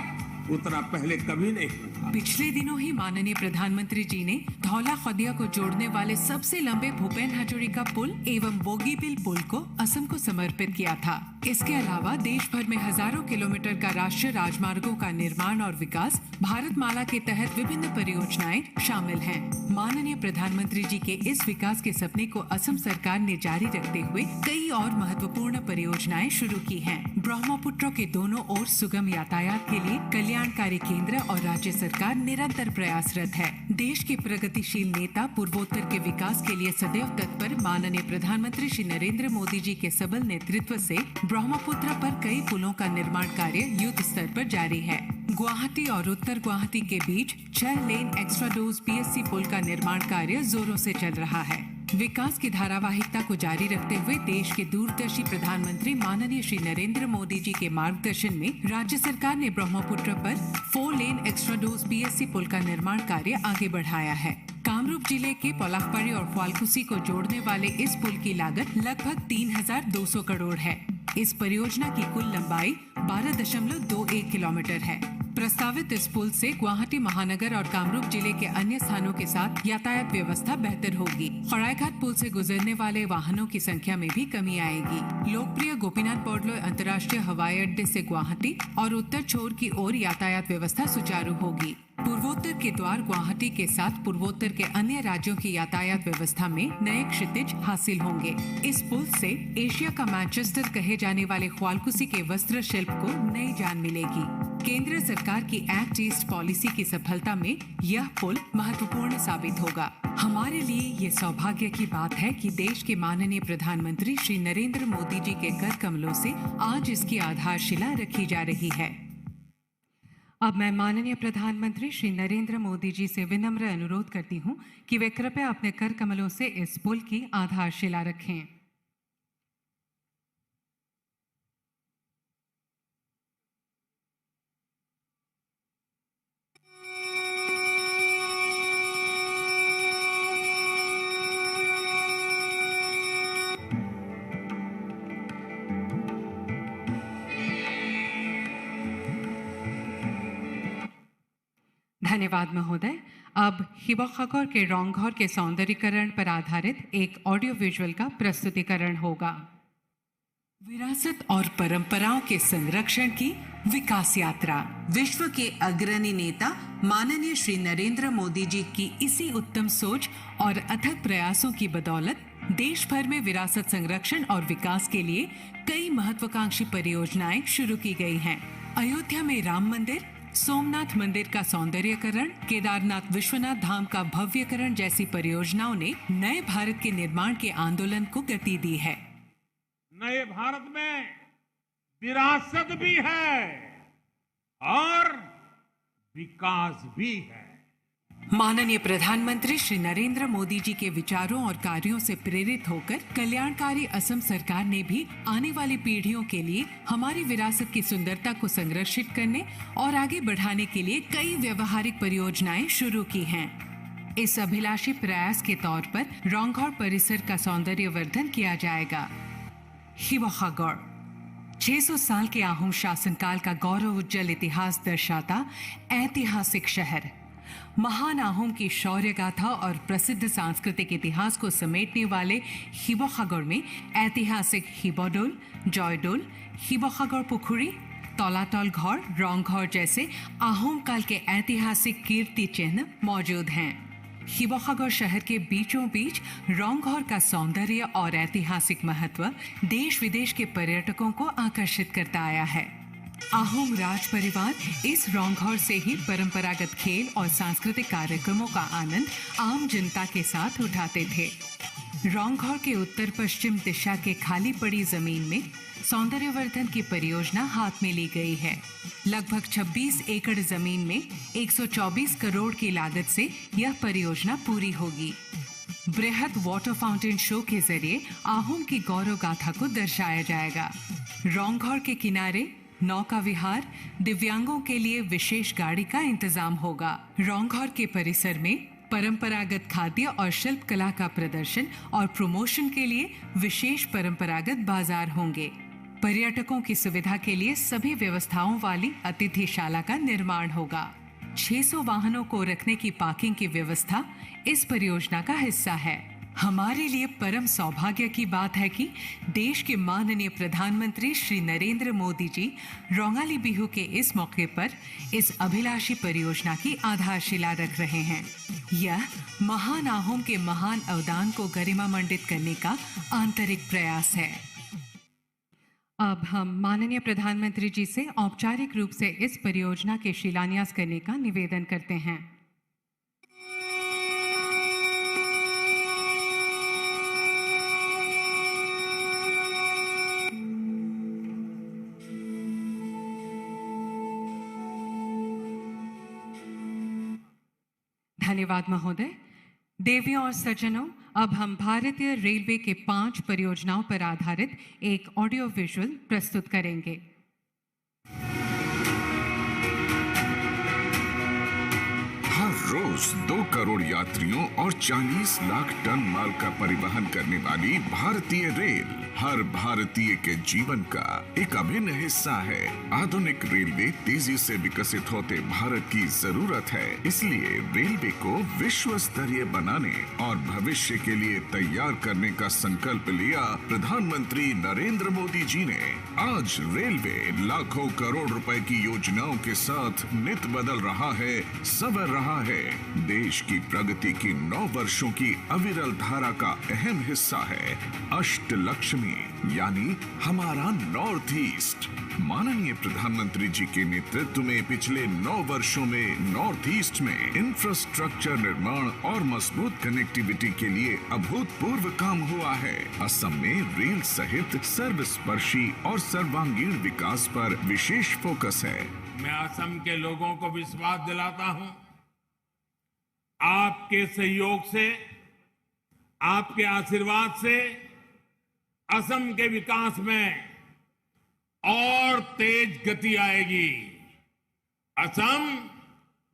उतना पहले कभी नहीं हुआ। पिछले दिनों ही माननीय प्रधानमंत्री जी ने धौला खदिया को जोड़ने वाले सबसे लंबे भूपेन हजारिका पुल एवं बोगीबिल पुल को असम को समर्पित किया था। इसके अलावा देश भर में हजारों किलोमीटर का राष्ट्रीय राजमार्गों का निर्माण और विकास भारतमाला के तहत विभिन्न परियोजनाएं शामिल हैं। माननीय प्रधानमंत्री जी के इस विकास के सपने को असम सरकार ने जारी रखते हुए कई और महत्वपूर्ण परियोजनाएं शुरू की हैं। ब्रह्मपुत्र के दोनों ओर सुगम यातायात के लिए कल्याणकारी केंद्र और राज्य सरकार निरंतर प्रयासरत है। देश के प्रगतिशील नेता पूर्वोत्तर के विकास के लिए सदैव तत्पर माननीय प्रधानमंत्री श्री नरेंद्र मोदी जी के सबल नेतृत्व से ब्रह्मपुत्र पर कई पुलों का निर्माण कार्य युद्ध स्तर पर जारी है। गुवाहाटी और उत्तर गुवाहाटी के बीच 6 लेन एक्स्ट्रा डोज PSC पुल का निर्माण कार्य जोरों से चल रहा है। विकास की धारावाहिकता को जारी रखते हुए देश के दूरदर्शी प्रधानमंत्री माननीय श्री नरेंद्र मोदी जी के मार्गदर्शन में राज्य सरकार ने ब्रह्मपुत्र पर 4 लेन एक्स्ट्रा डोज PSC पुल का निर्माण कार्य आगे बढ़ाया है। कामरूप जिले के पलाखपाड़ी और फाल्कुसी को जोड़ने वाले इस पुल की लागत लगभग 3,200 करोड़ है। इस परियोजना की कुल लंबाई 12.21 किलोमीटर है। प्रस्तावित इस पुल से गुवाहाटी महानगर और कामरूप जिले के अन्य स्थानों के साथ यातायात व्यवस्था बेहतर होगी। खड़ाईघाट पुल से गुजरने वाले वाहनों की संख्या में भी कमी आएगी। लोकप्रिय गोपीनाथ बोरदोलोई अंतर्राष्ट्रीय हवाई अड्डे से गुवाहाटी और उत्तर छोर की ओर यातायात व्यवस्था सुचारू होगी। पूर्वोत्तर के द्वार गुवाहाटी के साथ पूर्वोत्तर के अन्य राज्यों की यातायात व्यवस्था में नए क्षितिज हासिल होंगे। इस पुल से एशिया का मैनचेस्टर कहे जाने वाले ख्वालकुसी के वस्त्र शिल्प को नई जान मिलेगी। केंद्र सरकार की एक्ट ईस्ट पॉलिसी की सफलता में यह पुल महत्वपूर्ण साबित होगा। हमारे लिए ये सौभाग्य की बात है कि देश के माननीय प्रधानमंत्री श्री नरेंद्र मोदी जी के कर कमलों से आज इसकी आधारशिला रखी जा रही है। अब मैं माननीय प्रधानमंत्री श्री नरेंद्र मोदी जी से विनम्र अनुरोध करती हूं कि वे कृपया अपने कर कमलों से इस पुल की आधारशिला रखें। धन्यवाद महोदय। अब शिवसागर के रंगघर के सौंदर्यीकरण पर आधारित एक ऑडियो विजुअल का प्रस्तुतिकरण होगा। विरासत और परंपराओं के संरक्षण की विकास यात्रा। विश्व के अग्रणी नेता माननीय श्री नरेंद्र मोदी जी की इसी उत्तम सोच और अथक प्रयासों की बदौलत देश भर में विरासत संरक्षण और विकास के लिए कई महत्वाकांक्षी परियोजनाएं शुरू की गई हैं। अयोध्या में राम मंदिर, सोमनाथ मंदिर का सौंदर्यीकरण, केदारनाथ विश्वनाथ धाम का भव्यकरण जैसी परियोजनाओं ने नए भारत के निर्माण के आंदोलन को गति दी है। नए भारत में विरासत भी है और विकास भी है। माननीय प्रधानमंत्री श्री नरेंद्र मोदी जी के विचारों और कार्यों से प्रेरित होकर कल्याणकारी असम सरकार ने भी आने वाली पीढ़ियों के लिए हमारी विरासत की सुंदरता को संरक्षित करने और आगे बढ़ाने के लिए कई व्यवहारिक परियोजनाएं शुरू की हैं। इस अभिलाषी प्रयास के तौर पर रंगघर परिसर का सौंदर्यवर्धन किया जाएगा। शिवसागर 600 साल के आहूम शासनकाल का गौरव उज्जवल इतिहास दर्शाता ऐतिहासिक शहर, महान आहूम की शौर्य गाथा और प्रसिद्ध सांस्कृतिक इतिहास को समेटने वाले शिवसागर में ऐतिहासिक शिवदौल, जयदौल, शिवसागर पुखुरी, तलातल घर, रंगघर जैसे आहूम काल के ऐतिहासिक कीर्ति चिन्ह मौजूद हैं। शिवसागर शहर के बीचों बीच रंगघर का सौंदर्य और ऐतिहासिक महत्व देश विदेश के पर्यटकों को आकर्षित करता आया है। आहूम राज परिवार इस रंगघर से ही परंपरागत खेल और सांस्कृतिक कार्यक्रमों का आनंद आम जनता के साथ उठाते थे। रंगघर के उत्तर पश्चिम दिशा के खाली पड़ी जमीन में सौंदर्यवर्धन की परियोजना हाथ में ली गई है। लगभग 26 एकड़ जमीन में 124 करोड़ की लागत से यह परियोजना पूरी होगी। बृहद वाटर फाउंटेन शो के जरिए आहूम की गौरव गाथा को दर्शाया जाएगा। रंगघर के किनारे नौका विहार, दिव्यांगों के लिए विशेष गाड़ी का इंतजाम होगा। रंगघर के परिसर में परंपरागत खाद्य और शिल्प कला का प्रदर्शन और प्रमोशन के लिए विशेष परंपरागत बाजार होंगे। पर्यटकों की सुविधा के लिए सभी व्यवस्थाओं वाली अतिथिशाला का निर्माण होगा। 600 वाहनों को रखने की पार्किंग की व्यवस्था इस परियोजना का हिस्सा है। हमारे लिए परम सौभाग्य की बात है कि देश के माननीय प्रधानमंत्री श्री नरेंद्र मोदी जी रोंगाली बिहू के इस मौके पर इस अभिलाषी परियोजना की आधारशिला रख रहे हैं। यह महान आहोम के महान अवदान को गरिमामंडित करने का आंतरिक प्रयास है। अब हम माननीय प्रधानमंत्री जी से औपचारिक रूप से इस परियोजना के शिलान्यास करने का निवेदन करते हैं। धन्यवाद महोदय। देवियों और सज्जनों, अब हम भारतीय रेलवे के 5 परियोजनाओं पर आधारित एक ऑडियो विजुअल प्रस्तुत करेंगे। हर रोज 2 करोड़ यात्रियों और 40 लाख टन माल का परिवहन करने वाली भारतीय रेल हर भारतीय के जीवन का एक अभिन्न हिस्सा है। आधुनिक रेलवे तेजी से विकसित होते भारत की जरूरत है, इसलिए रेलवे को विश्व स्तरीय बनाने और भविष्य के लिए तैयार करने का संकल्प लिया प्रधानमंत्री नरेंद्र मोदी जी ने। आज रेलवे लाखों करोड़ रुपए की योजनाओं के साथ नित बदल रहा है, संवर रहा है। देश की प्रगति की 9 वर्षों की अविरल धारा का अहम हिस्सा है अष्टलक्ष्मी, यानी हमारा नॉर्थ ईस्ट। माननीय प्रधानमंत्री जी के नेतृत्व में पिछले 9 वर्षों में नॉर्थ ईस्ट में इंफ्रास्ट्रक्चर निर्माण और मजबूत कनेक्टिविटी के लिए अभूतपूर्व काम हुआ है। असम में रेल सहित सर्वस्पर्शी और सर्वांगीण विकास पर विशेष फोकस है। मैं असम के लोगों को विश्वास दिलाता हूं, आपके सहयोग से, आपके आशीर्वाद से असम के विकास में और तेज गति आएगी। असम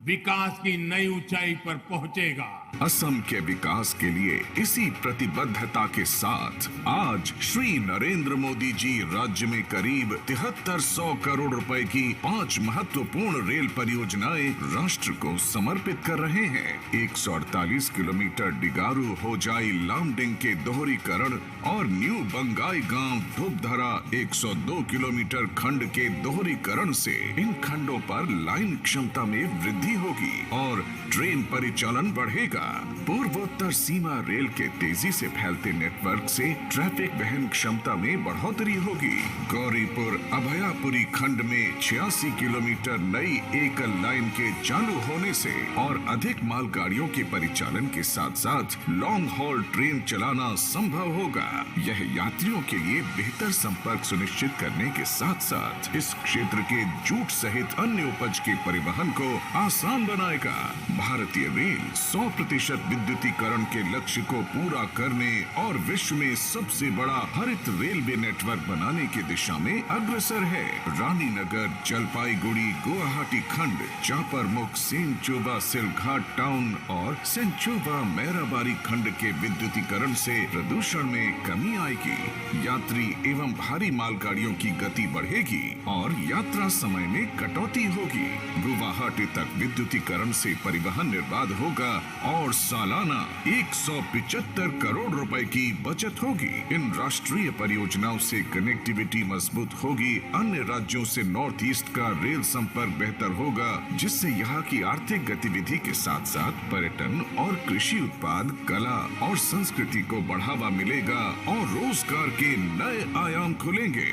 विकास की नई ऊंचाई पर पहुंचेगा। असम के विकास के लिए इसी प्रतिबद्धता के साथ आज श्री नरेंद्र मोदी जी राज्य में करीब 7300 करोड़ रुपए की 5 महत्वपूर्ण रेल परियोजनाएं राष्ट्र को समर्पित कर रहे हैं। 148 किलोमीटर डिगारू होजाई लामडिंग के दोहरीकरण और न्यू बंगाई गांव धूपधरा 102 किलोमीटर खंड के दोहरीकरण से इन खंडों पर लाइन क्षमता में वृद्धि होगी और ट्रेन परिचालन बढ़ेगा। पूर्वोत्तर सीमा रेल के तेजी से फैलते नेटवर्क से ट्रैफिक वहन क्षमता में बढ़ोतरी होगी। गौरीपुर अभयापुरी खंड में 86 किलोमीटर नई एकल लाइन के चालू होने से और अधिक मालगाड़ियों के परिचालन के साथ साथ लॉन्ग हॉल ट्रेन चलाना संभव होगा। यह यात्रियों के लिए बेहतर संपर्क सुनिश्चित करने के साथ साथ इस क्षेत्र के जूट सहित अन्य उपज के परिवहन को आसान बनाएगा। भारतीय रेल 100% विद्युतीकरण के लक्ष्य को पूरा करने और विश्व में सबसे बड़ा हरित रेलवे नेटवर्क बनाने की दिशा में अग्रसर है। रानीनगर, जलपाईगुड़ी, गुवाहाटी खंड, चापरमुख, सेंचुबा, सिलघाट टाउन और सेंचुबा मैराबारी खंड के विद्युतीकरण से प्रदूषण में कमी आएगी। यात्री एवं भारी मालगाड़ियों की गति बढ़ेगी और यात्रा समय में कटौती होगी। गुवाहाटी तक विद्युतीकरण से परिवहन निर्बाध होगा और सालाना 175 करोड़ रुपए की बचत होगी। इन राष्ट्रीय परियोजनाओं से कनेक्टिविटी मजबूत होगी। अन्य राज्यों से नॉर्थ ईस्ट का रेल संपर्क बेहतर होगा, जिससे यहाँ की आर्थिक गतिविधि के साथ साथ पर्यटन और कृषि उत्पाद, कला और संस्कृति को बढ़ावा मिलेगा और रोजगार के नए आयाम खुलेंगे।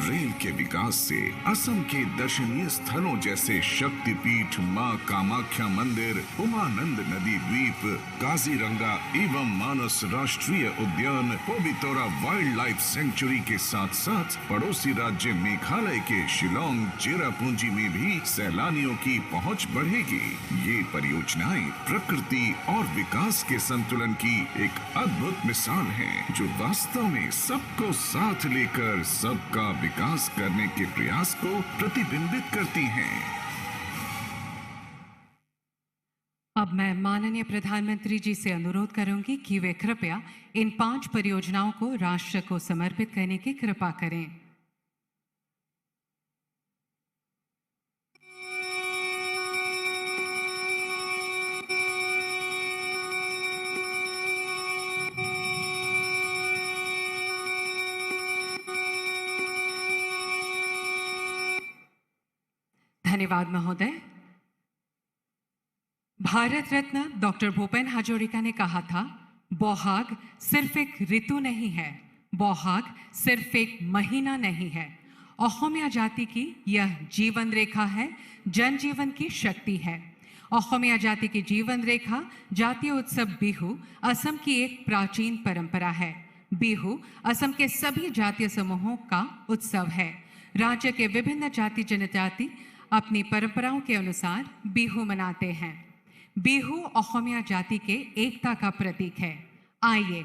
रेल के विकास से असम के दर्शनीय स्थलों जैसे शक्तिपीठ, मां कामाख्या मंदिर, उमानंद नदी द्वीप, काजीरंगा एवं मानस राष्ट्रीय उद्यान, पोबितोरा वाइल्ड लाइफ सेंचुरी के साथ साथ पड़ोसी राज्य मेघालय के शिलोंग, चेरापूंजी में भी सैलानियों की पहुंच बढ़ेगी। ये परियोजनाएं प्रकृति और विकास के संतुलन की एक अद्भुत मिसाल है, जो वास्तव में सबको साथ लेकर सबका विकास करने के प्रयास को प्रतिबिंबित करती हैं। अब मैं माननीय प्रधानमंत्री जी से अनुरोध करूंगी कि वे कृपया इन 5 परियोजनाओं को राष्ट्र को समर्पित करने की कृपा करें। धन्यवाद महोदय। भारत रत्न डॉक्टर भूपेन हाजोरिका ने कहा था, बौहाग सिर्फ एक ऋतु नहीं है, बौहाग सिर्फ एक महीना नहीं है। अहोमिया जाति की यह जीवन रेखा है, जनजीवन की शक्ति है। अहोमिया जाति की जीवन रेखा जातीय उत्सव बिहू असम की एक प्राचीन परंपरा है। बिहू असम के सभी जातीय समूहों का उत्सव है। राज्य के विभिन्न जाति जनजाति अपनी परंपराओं के अनुसार बिहू मनाते हैं। बिहू अहोमिया जाति के एकता का प्रतीक है। आइए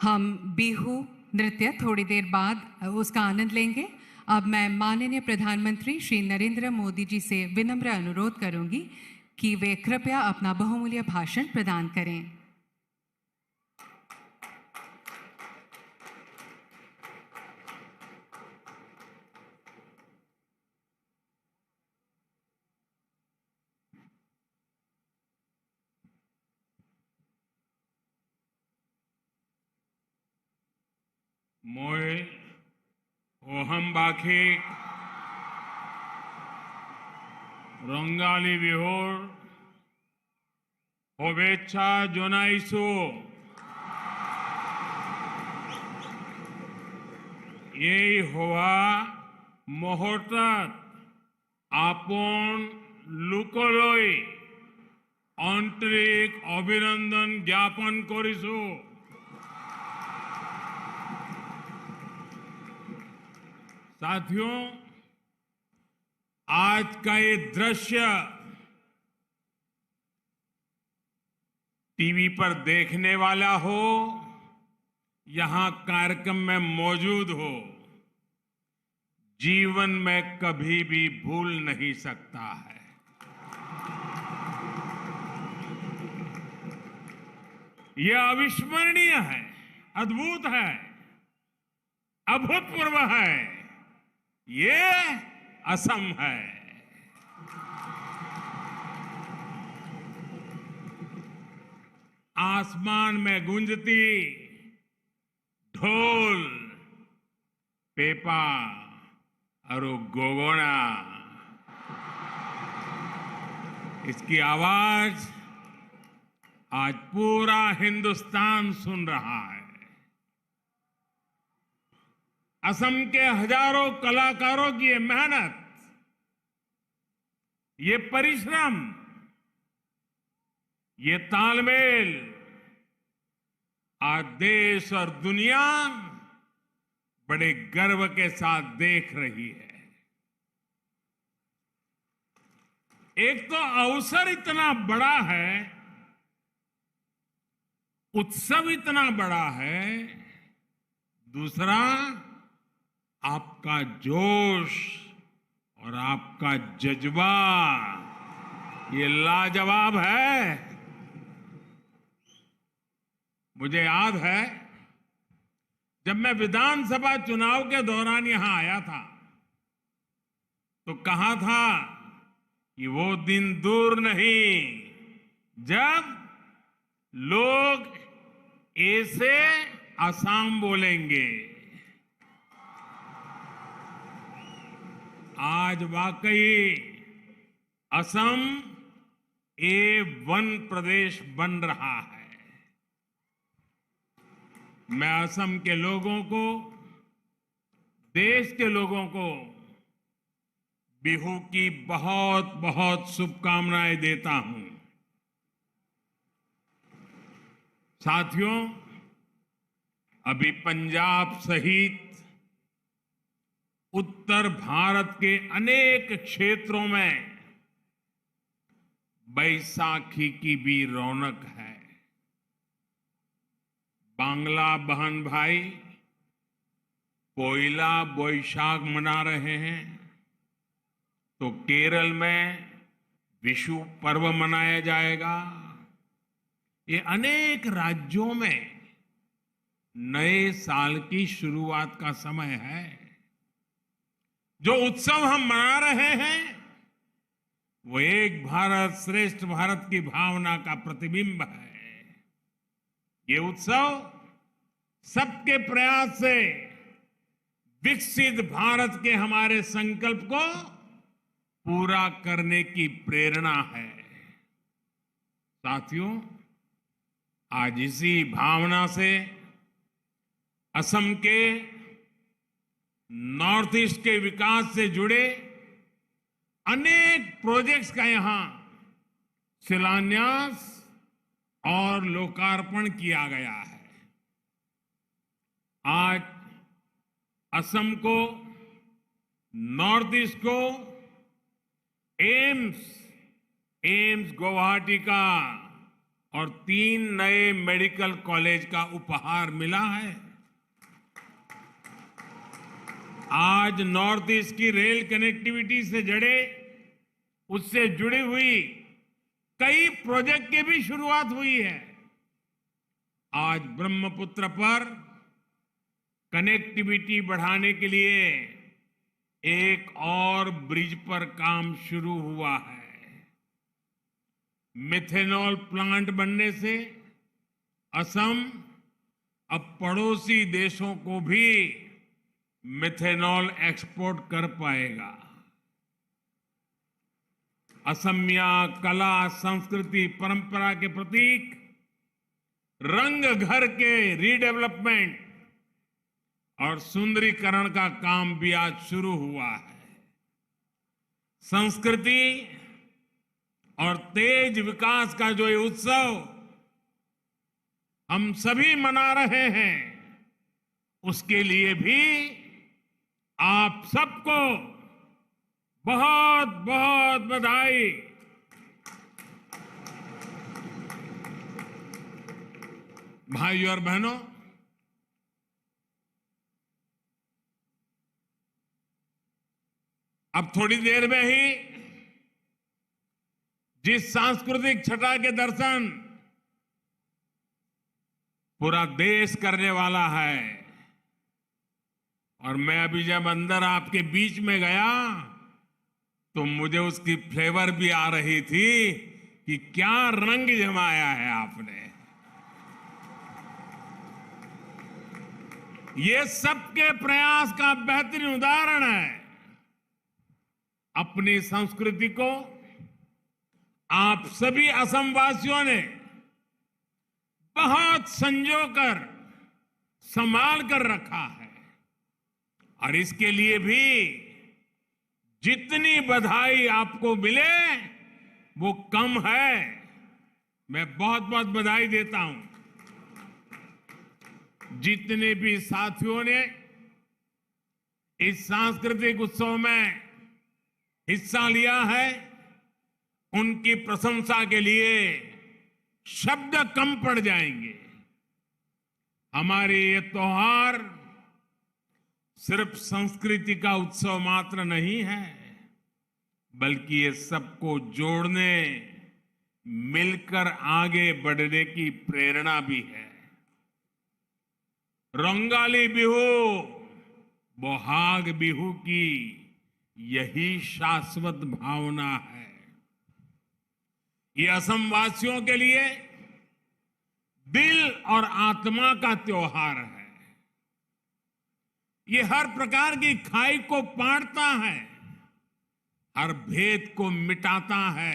हम बिहू नृत्य थोड़ी देर बाद उसका आनंद लेंगे। अब मैं माननीय प्रधानमंत्री श्री नरेंद्र मोदी जी से विनम्र अनुरोध करूंगी कि वे कृपया अपना बहुमूल्य भाषण प्रदान करें। মই অহমবাসী ৰঙালী বিহুৰ শুভেচ্ছা জনাইছো। এই হোৱা মুহূৰ্তত আপোন লোকলৈ আন্তৰিক অভিনন্দন জ্ঞাপন কৰিছো। साथियों, आज का ये दृश्य टीवी पर देखने वाला हो, यहां कार्यक्रम में मौजूद हो, जीवन में कभी भी भूल नहीं सकता है। यह अविस्मरणीय है, अद्भुत है, अभूतपूर्व है। ये असम है। आसमान में गूंजती ढोल, पेपा और गोगोना, इसकी आवाज आज पूरा हिंदुस्तान सुन रहा है। असम के हजारों कलाकारों की ये मेहनत, ये परिश्रम, ये तालमेल आज देश और दुनिया बड़े गर्व के साथ देख रही है। एक तो अवसर इतना बड़ा है, उत्सव इतना बड़ा है, दूसरा आपका जोश और आपका जज्बा ये लाजवाब है। मुझे याद है जब मैं विधानसभा चुनाव के दौरान यहां आया था तो कहा था कि वो दिन दूर नहीं जब लोग ऐसे असम बोलेंगे। आज वाकई असम A1 प्रदेश बन रहा है। मैं असम के लोगों को, देश के लोगों को बिहू की बहुत बहुत शुभकामनाएं देता हूं। साथियों, अभी पंजाब सहित उत्तर भारत के अनेक क्षेत्रों में बैसाखी की भी रौनक है। बांग्ला बहन भाई पोइला बोईशाख मना रहे हैं, तो केरल में विशु पर्व मनाया जाएगा। ये अनेक राज्यों में नए साल की शुरुआत का समय है। जो उत्सव हम मना रहे हैं वो एक भारत श्रेष्ठ भारत की भावना का प्रतिबिंब है। ये उत्सव सबके प्रयास से विकसित भारत के हमारे संकल्प को पूरा करने की प्रेरणा है। साथियों, आज इसी भावना से असम के नॉर्थ ईस्ट के विकास से जुड़े अनेक प्रोजेक्ट्स का यहां शिलान्यास और लोकार्पण किया गया है। आज असम को, नॉर्थ ईस्ट को एम्स गुवाहाटी का और 3 नए मेडिकल कॉलेज का उपहार मिला है। आज नॉर्थ ईस्ट की रेल कनेक्टिविटी से उससे जुड़ी हुई कई प्रोजेक्ट की भी शुरुआत हुई है। आज ब्रह्मपुत्र पर कनेक्टिविटी बढ़ाने के लिए एक और ब्रिज पर काम शुरू हुआ है। मिथेनॉल प्लांट बनने से असम अब पड़ोसी देशों को भी मिथेनॉल एक्सपोर्ट कर पाएगा। असमिया कला, संस्कृति, परंपरा के प्रतीक रंग घर के रीडेवलपमेंट और सुंदरीकरण का काम भी आज शुरू हुआ है। संस्कृति और तेज विकास का जो ये उत्सव हम सभी मना रहे हैं, उसके लिए भी आप सबको बहुत बहुत बधाई। भाइयों और बहनों, अब थोड़ी देर में ही जिस सांस्कृतिक छटा के दर्शन पूरा देश करने वाला है, और मैं अभी जब अंदर आपके बीच में गया तो मुझे उसकी फ्लेवर भी आ रही थी कि क्या रंग जमाया है आपने। ये सबके प्रयास का बेहतरीन उदाहरण है। अपनी संस्कृति को आप सभी असम वासियों ने बहुत संजोकर संभाल कर रखा है, और इसके लिए भी जितनी बधाई आपको मिले वो कम है। मैं बहुत बहुत बधाई देता हूं जितने भी साथियों ने इस सांस्कृतिक उत्सव में हिस्सा लिया है। उनकी प्रशंसा के लिए शब्द कम पड़ जाएंगे। हमारे ये त्योहार सिर्फ संस्कृति का उत्सव मात्र नहीं है, बल्कि ये सबको जोड़ने, मिलकर आगे बढ़ने की प्रेरणा भी है। रंगाली बिहू, बोहाग बिहू की यही शाश्वत भावना है। ये असम वासियों के लिए दिल और आत्मा का त्योहार है। ये हर प्रकार की खाई को पाटता है, हर भेद को मिटाता है।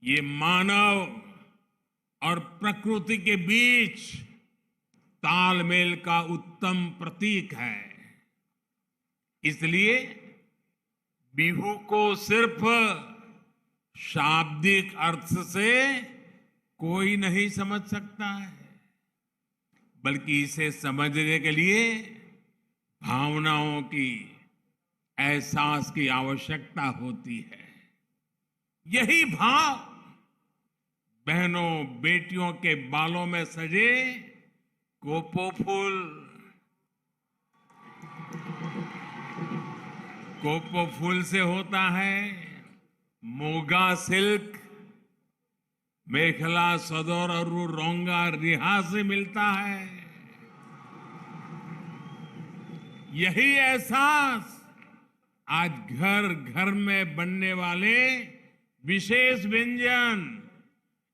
ये मानव और प्रकृति के बीच तालमेल का उत्तम प्रतीक है। इसलिए बिहू को सिर्फ शाब्दिक अर्थ से कोई नहीं समझ सकता है, बल्कि इसे समझने के लिए भावनाओं की, एहसास की आवश्यकता होती है। यही भाव बहनों बेटियों के बालों में सजे कोपो फूल से होता है, मोगा सिल्क, मेखला सदर और रोंगा रिहा से मिलता है। यही एहसास आज घर घर में बनने वाले विशेष व्यंजन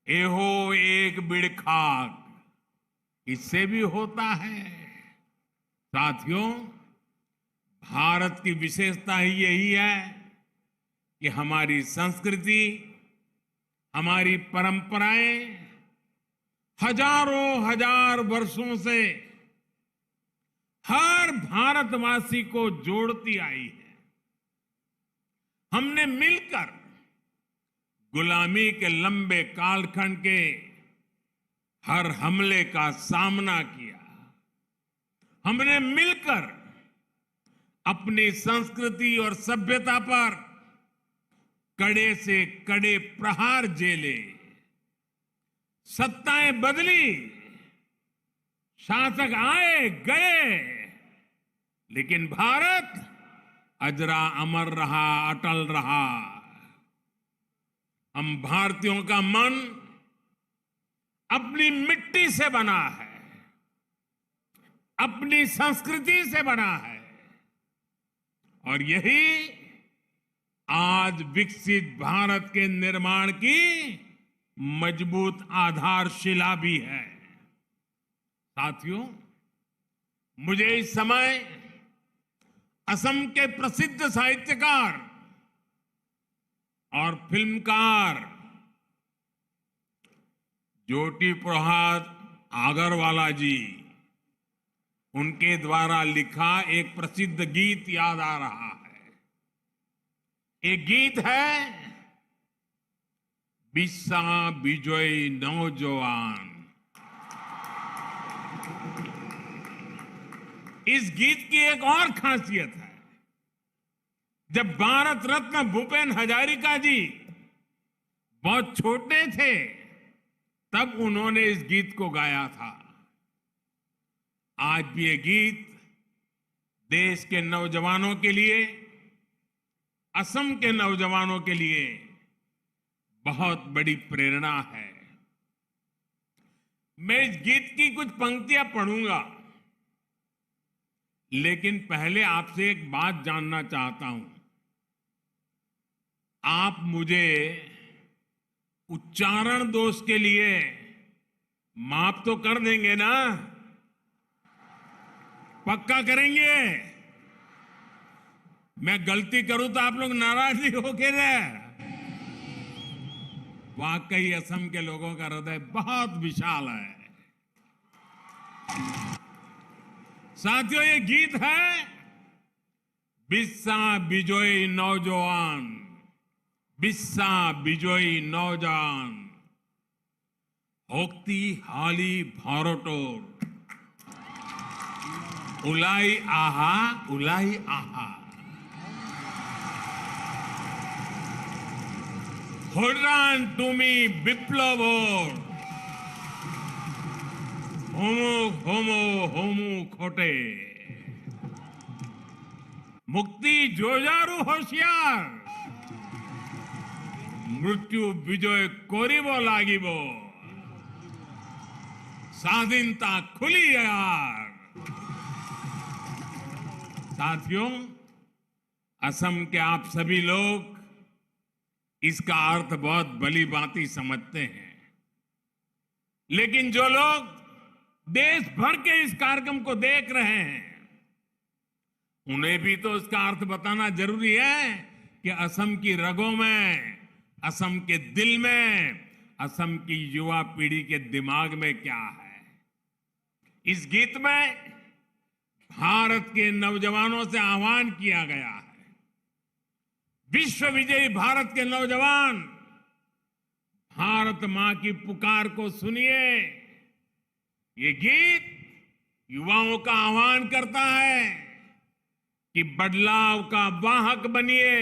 एहो एक बिड़ खाक, इससे भी होता है। साथियों, भारत की विशेषता ही यही है कि हमारी संस्कृति, हमारी परंपराएं हजारों हजार वर्षों से हर भारतवासी को जोड़ती आई है। हमने मिलकर गुलामी के लंबे कालखंड के हर हमले का सामना किया। हमने मिलकर अपनी संस्कृति और सभ्यता पर कड़े से कड़े प्रहार झेले। सत्ताएं बदली, शासक आए गए, लेकिन भारत अजरा अमर रहा, अटल रहा। हम भारतीयों का मन अपनी मिट्टी से बना है, अपनी संस्कृति से बना है, और यही आज विकसित भारत के निर्माण की मजबूत आधारशिला भी है। साथियों, मुझे इस समय असम के प्रसिद्ध साहित्यकार और फिल्मकार ज्योति प्रसाद आगरवाला जी, उनके द्वारा लिखा एक प्रसिद्ध गीत याद आ रहा है। एक गीत है, बिस्सा बिजोय नौजवान। इस गीत की एक और खासियत है, जब भारत रत्न भूपेन हजारिका जी बहुत छोटे थे, तब उन्होंने इस गीत को गाया था। आज भी ये गीत देश के नौजवानों के लिए, असम के नौजवानों के लिए बहुत बड़ी प्रेरणा है। मैं इस गीत की कुछ पंक्तियां पढ़ूंगा, लेकिन पहले आपसे एक बात जानना चाहता हूं। आप मुझे उच्चारण दोष के लिए माफ तो कर देंगे ना? पक्का करेंगे? मैं गलती करूं तो आप लोग नाराज नहीं होके रहे। वाकई असम के लोगों का हृदय बहुत विशाल है। साथियों, ये गीत है, बिस्सा बिजोई नौजवान, बिस्सा बिजोई नौजवान, होक्ती हाली भारतोर, उलाई आहा, उलाई आहा। होरान तुमी विप्लवर, होमो होमो होमो खोटे, मुक्ति जोजारू होशियार, मृत्यु विजय कोरिबो लागिबो, स्वाधीनता खुली यार। साथियों, असम के आप सभी लोग इसका अर्थ बहुत भली भांति समझते हैं, लेकिन जो लोग देश भर के इस कार्यक्रम को देख रहे हैं, उन्हें भी तो इसका अर्थ बताना जरूरी है कि असम की रगों में, असम के दिल में, असम की युवा पीढ़ी के दिमाग में क्या है। इस गीत में भारत के नौजवानों से आह्वान किया गया है, विश्व विजयी भारत के नौजवान, भारत मां की पुकार को सुनिए। ये गीत युवाओं का आह्वान करता है कि बदलाव का वाहक बनिए।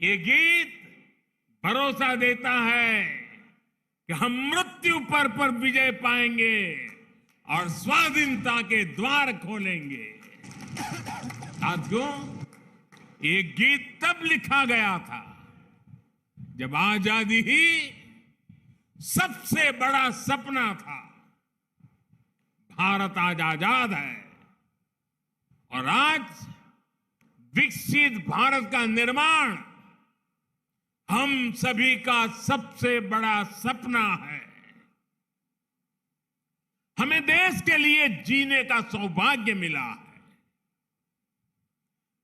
ये गीत भरोसा देता है कि हम मृत्यु पर विजय पाएंगे और स्वाधीनता के द्वार खोलेंगे। साथियों, ये गीत तब लिखा गया था जब आजादी ही सबसे बड़ा सपना था। भारत आज आजाद है और आज विकसित भारत का निर्माण हम सभी का सबसे बड़ा सपना है। हमें देश के लिए जीने का सौभाग्य मिला है।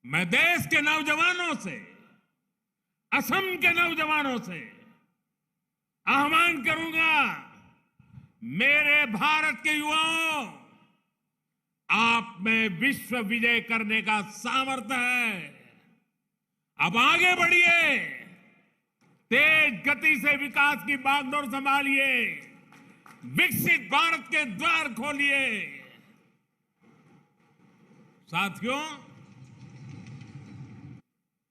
मैं देश के नौजवानों से, असम के नौजवानों से आह्वान करूंगा, मेरे भारत के युवाओं, आप में विश्व विजय करने का सामर्थ्य है। अब आगे बढ़िए, तेज गति से विकास की बागडोर संभालिए, विकसित भारत के द्वार खोलिए। साथियों,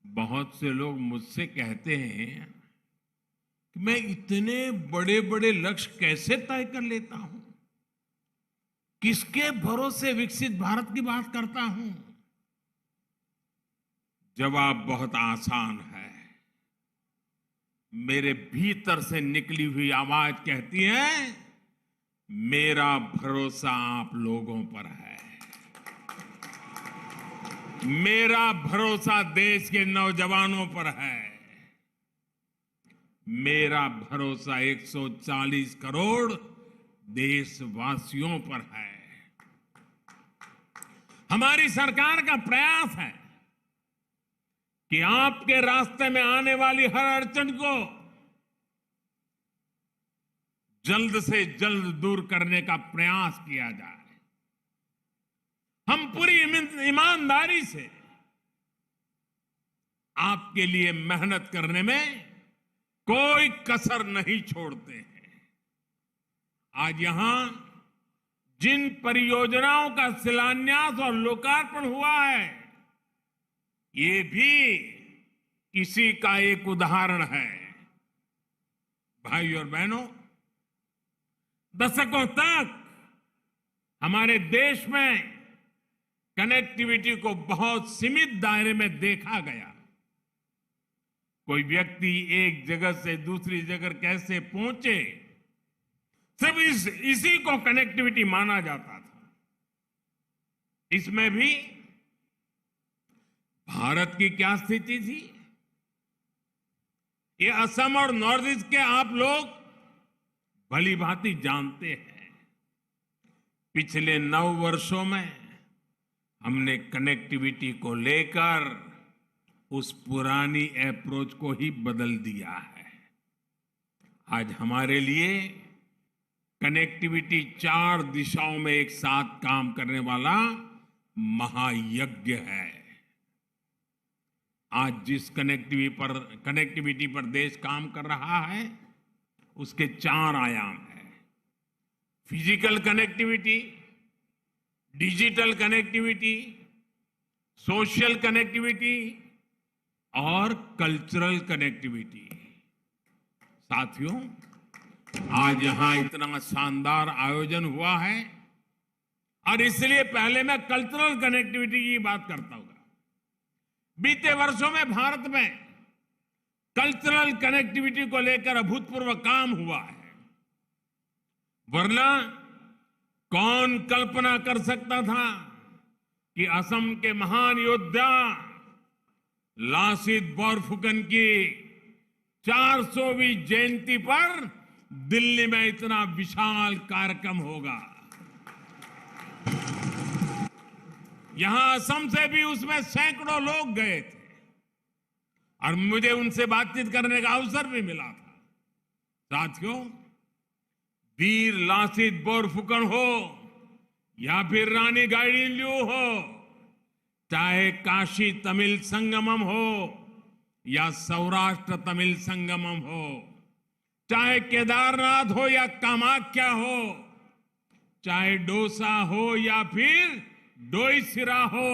बहुत से लोग मुझसे कहते हैं कि मैं इतने बड़े बड़े लक्ष्य कैसे तय कर लेता हूं, किसके भरोसे विकसित भारत की बात करता हूं। जवाब बहुत आसान है। मेरे भीतर से निकली हुई आवाज कहती है, मेरा भरोसा आप लोगों पर है। मेरा भरोसा देश के नौजवानों पर है। मेरा भरोसा 140 करोड़ देशवासियों पर है। हमारी सरकार का प्रयास है कि आपके रास्ते में आने वाली हर अड़चन को जल्द से जल्द दूर करने का प्रयास किया जाए। हम पूरी ईमानदारी से आपके लिए मेहनत करने में कोई कसर नहीं छोड़ते हैं। आज यहां जिन परियोजनाओं का शिलान्यास और लोकार्पण हुआ है, ये भी इसी का एक उदाहरण है। भाई और बहनों, दशकों तक हमारे देश में कनेक्टिविटी को बहुत सीमित दायरे में देखा गया। कोई व्यक्ति एक जगह से दूसरी जगह कैसे पहुंचे, सिर्फ इसी को कनेक्टिविटी माना जाता था। इसमें भी भारत की क्या स्थिति थी, ये असम और नॉर्थ ईस्ट के आप लोग भली भांति जानते हैं। पिछले 9 वर्षों में हमने कनेक्टिविटी को लेकर उस पुरानी अप्रोच को ही बदल दिया है। आज हमारे लिए कनेक्टिविटी 4 दिशाओं में एक साथ काम करने वाला महायज्ञ है। आज जिस कनेक्टिविटी पर देश काम कर रहा है, उसके 4 आयाम हैं। Physical connectivity, digital connectivity, social connectivity और कल्चरल कनेक्टिविटी। साथियों, आज यहां इतना शानदार आयोजन हुआ है और इसलिए पहले मैं कल्चरल कनेक्टिविटी की बात करता हूं। बीते वर्षों में भारत में कल्चरल कनेक्टिविटी को लेकर अभूतपूर्व काम हुआ है। वरना कौन कल्पना कर सकता था कि असम के महान योद्धा लासित बोरफुकन की 400वीं जयंती पर दिल्ली में इतना विशाल कार्यक्रम होगा। यहां असम से भी उसमें सैकड़ों लोग गए थे और मुझे उनसे बातचीत करने का अवसर भी मिला था। साथियों, वीर लासित बोरफुकन हो या फिर रानी गाइडिंलियू हो, चाहे काशी तमिल संगमम हो या सौराष्ट्र तमिल संगमम हो, चाहे केदारनाथ हो या कामाख्या हो, चाहे डोसा हो या फिर डोईसिरा हो,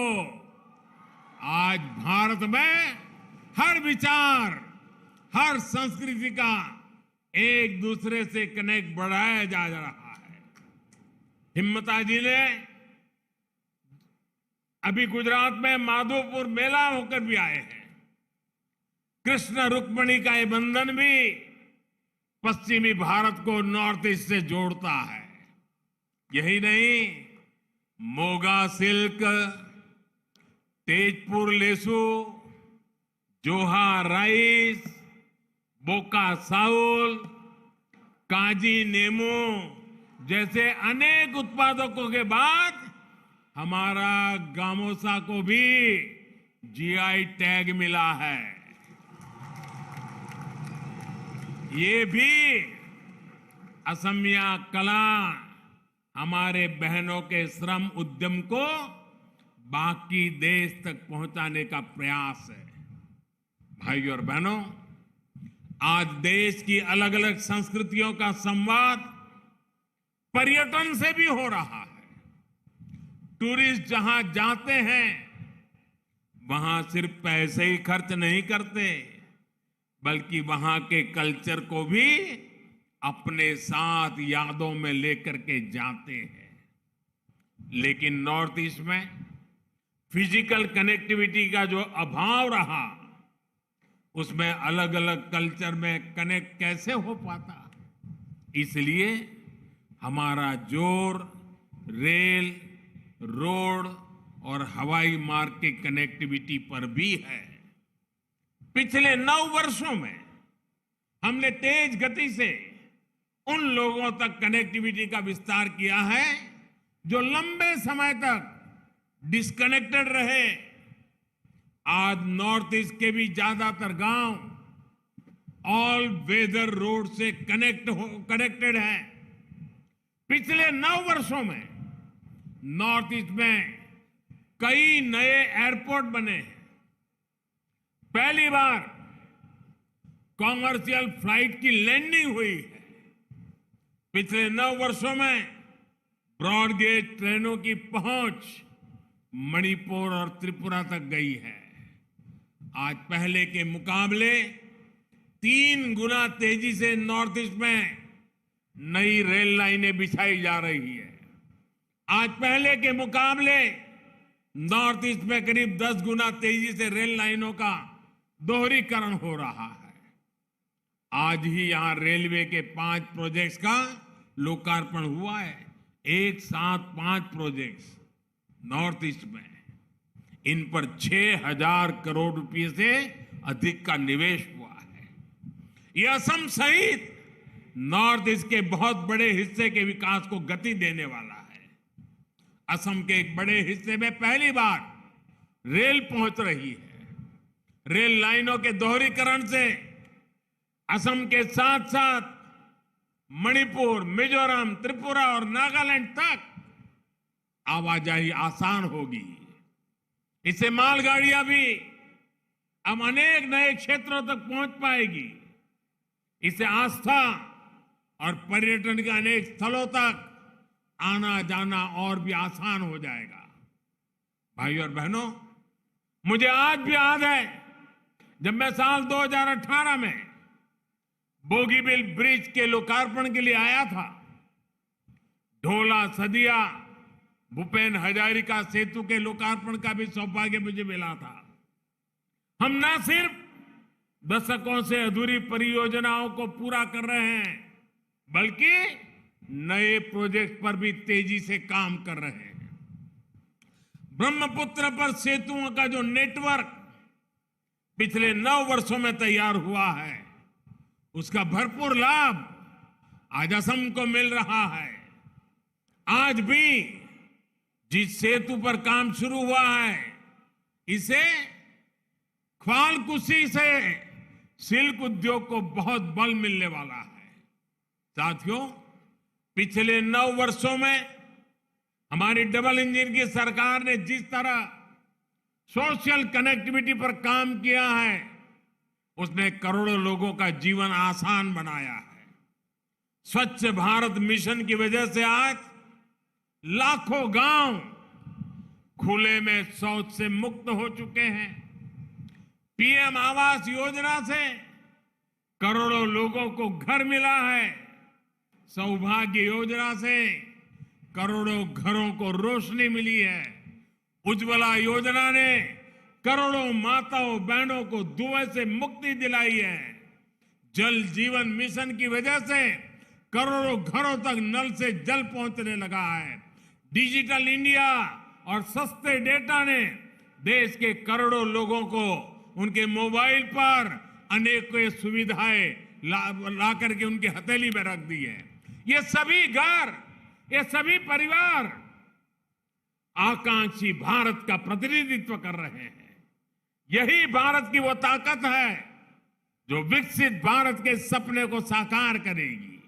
आज भारत में हर विचार, हर संस्कृति का एक दूसरे से कनेक्ट बढ़ाया जा रहा है। हिम्मता जी ने अभी गुजरात में माधोपुर मेला होकर भी आए हैं। कृष्ण रुक्मिणी का ये बंधन भी पश्चिमी भारत को नॉर्थ ईस्ट से जोड़ता है। यही नहीं, मोगा सिल्क, तेजपुर लेसू, जोहा राइस, बोका साउल, काजी नेमू जैसे अनेक उत्पादकों के बाद हमारा गामोसा को भी जीआई टैग मिला है। ये भी असमिया कला हमारे बहनों के श्रम उद्यम को बाकी देश तक पहुंचाने का प्रयास है। भाइयों और बहनों, आज देश की अलग अलग संस्कृतियों का संवाद पर्यटन से भी हो रहा है। टूरिस्ट जहां जाते हैं वहां सिर्फ पैसे ही खर्च नहीं करते, बल्कि वहां के कल्चर को भी अपने साथ यादों में लेकर के जाते हैं। लेकिन नॉर्थ ईस्ट में फिजिकल कनेक्टिविटी का जो अभाव रहा, उसमें अलग अलग कल्चर में कनेक्ट कैसे हो पाता। इसलिए हमारा जोर रेल, रोड और हवाई मार्ग की कनेक्टिविटी पर भी है। पिछले 9 वर्षों में हमने तेज गति से उन लोगों तक कनेक्टिविटी का विस्तार किया है जो लंबे समय तक डिस्कनेक्टेड रहे। आज नॉर्थ ईस्ट के भी ज्यादातर गांव ऑल वेदर रोड से कनेक्टेड हैं। पिछले 9 वर्षों में नॉर्थ ईस्ट में कई नए एयरपोर्ट बने हैं। पहली बार कॉमर्शियल फ्लाइट की लैंडिंग हुई है। पिछले 9 वर्षों में ब्रॉड गेज ट्रेनों की पहुंच मणिपुर और त्रिपुरा तक गई है। आज पहले के मुकाबले 3 गुना तेजी से नॉर्थ ईस्ट में नई रेल लाइनें बिछाई जा रही है। आज पहले के मुकाबले नॉर्थ ईस्ट में करीब 10 गुना तेजी से रेल लाइनों का दोहरीकरण हो रहा है। आज ही यहां रेलवे के 5 प्रोजेक्ट्स का लोकार्पण हुआ है। एक साथ 5 प्रोजेक्ट्स नॉर्थ ईस्ट में। इन पर 6,000 करोड़ रुपए से अधिक का निवेश हुआ है। यह असम सहित नॉर्थ ईस्ट के बहुत बड़े हिस्से के विकास को गति देने वाला है। असम के एक बड़े हिस्से में पहली बार रेल पहुंच रही है। रेल लाइनों के दोहरीकरण से असम के साथ साथ मणिपुर, मिजोरम, त्रिपुरा और नागालैंड तक आवाजाही आसान होगी। इससे मालगाड़ियां भी अब अनेक नए क्षेत्रों तक पहुंच पाएगी। इससे आस्था और पर्यटन के अनेक स्थलों तक आना जाना और भी आसान हो जाएगा। भाइयों और बहनों, मुझे आज भी याद है जब मैं साल 2018 में बोगीबिल ब्रिज के लोकार्पण के लिए आया था। ढोला सदिया भूपेन हजारिका सेतु के लोकार्पण का भी सौभाग्य मुझे मिला था। हम न सिर्फ दशकों से अधूरी परियोजनाओं को पूरा कर रहे हैं, बल्कि नए प्रोजेक्ट पर भी तेजी से काम कर रहे हैं। ब्रह्मपुत्र पर सेतुओं का जो नेटवर्क पिछले 9 वर्षों में तैयार हुआ है, उसका भरपूर लाभ आज असम को मिल रहा है। आज भी जिस सेतु पर काम शुरू हुआ है, इसे ख्वालकुशी से सिल्क उद्योग को बहुत बल मिलने वाला है। साथियों, पिछले 9 वर्षों में हमारी डबल इंजन की सरकार ने जिस तरह सोशल कनेक्टिविटी पर काम किया है, उसने करोड़ों लोगों का जीवन आसान बनाया है। स्वच्छ भारत मिशन की वजह से आज लाखों गांव खुले में शौच से मुक्त हो चुके हैं। पीएम आवास योजना से करोड़ों लोगों को घर मिला है। सौभाग्य योजना से करोड़ों घरों को रोशनी मिली है। उज्ज्वला योजना ने करोड़ों माताओं बहनों को धुएं से मुक्ति दिलाई है। जल जीवन मिशन की वजह से करोड़ों घरों तक नल से जल पहुंचने लगा है। डिजिटल इंडिया और सस्ते डेटा ने देश के करोड़ों लोगों को उनके मोबाइल पर अनेकों सुविधाएं ला करके उनकी हथेली में रख दी है। ये सभी घर, ये सभी परिवार आकांक्षी भारत का प्रतिनिधित्व कर रहे हैं। यही भारत की वो ताकत है जो विकसित भारत के सपने को साकार करेगी।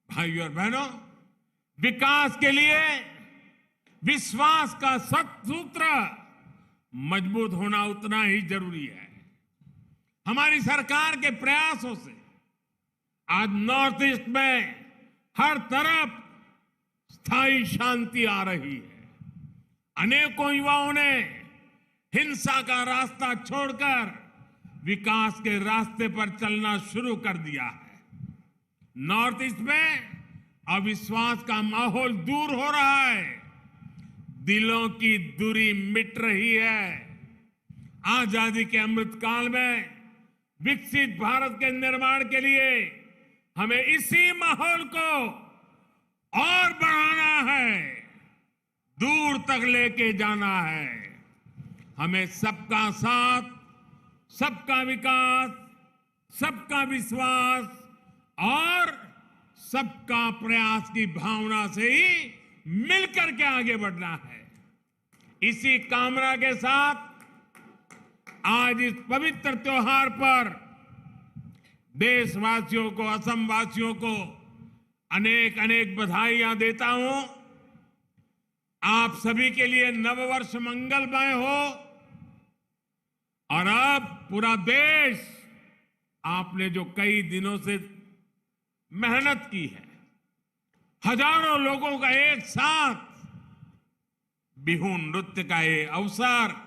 भाइयों और बहनों, विकास के लिए विश्वास का सूत्र मजबूत होना उतना ही जरूरी है। हमारी सरकार के प्रयासों से आज नॉर्थ ईस्ट में हर तरफ स्थायी शांति आ रही है। अनेकों युवाओं ने हिंसा का रास्ता छोड़कर विकास के रास्ते पर चलना शुरू कर दिया है। नॉर्थ ईस्ट में अविश्वास का माहौल दूर हो रहा है, दिलों की दूरी मिट रही है। आजादी के अमृत काल में विकसित भारत के निर्माण के लिए हमें इसी माहौल को और बढ़ाना है, दूर तक लेके जाना है। हमें सबका साथ, सबका विकास, सबका विश्वास और सबका प्रयास की भावना से ही मिलकर के आगे बढ़ना है। इसी कामना के साथ आज इस पवित्र त्योहार पर देशवासियों को, असम वासियों को अनेक अनेक बधाइयां देता हूं। आप सभी के लिए नववर्ष मंगलमय हो। और अब पूरा देश, आपने जो कई दिनों से मेहनत की है, हजारों लोगों का एक साथ बिहू नृत्य का ये अवसर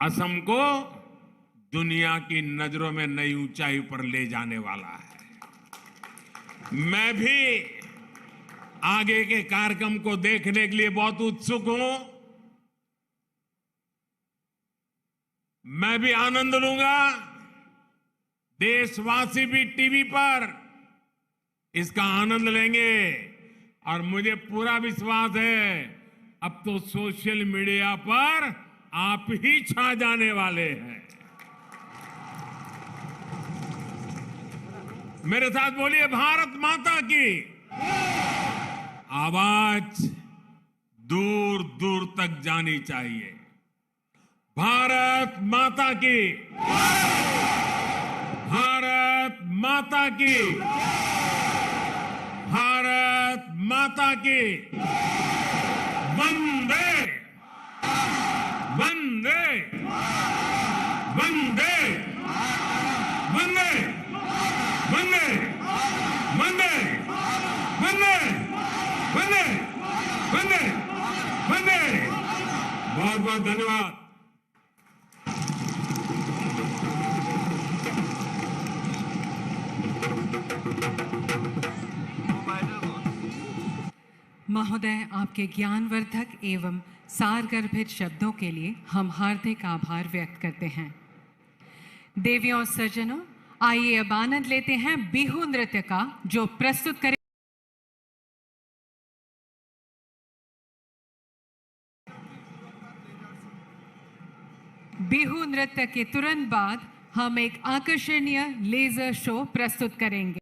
असम को दुनिया की नजरों में नई ऊंचाई पर ले जाने वाला है। मैं भी आगे के कार्यक्रम को देखने के लिए बहुत उत्सुक हूं। मैं भी आनंद लूंगा, देशवासी भी टीवी पर इसका आनंद लेंगे। और मुझे पूरा विश्वास है अब तो सोशल मीडिया पर आप ही छा जाने वाले हैं। मेरे साथ बोलिए, भारत माता की आवाज दूर दूर तक जानी चाहिए। भारत माता की, भारत माता की, भारत माता की। वंदे वंदे वंदे वंदे वंदे वंदे वंदे वंदे वंदे वंदे। बहुत बहुत धन्यवाद। महोदय, आपके ज्ञानवर्धक एवं सारगर्भित शब्दों के लिए हम हार्दिक आभार व्यक्त करते हैं। देवियों और सज्जनों, आइए अब आनंद लेते हैं बिहू नृत्य का, जो प्रस्तुत करें। बिहू नृत्य के तुरंत बाद हम एक आकर्षणीय लेजर शो प्रस्तुत करेंगे।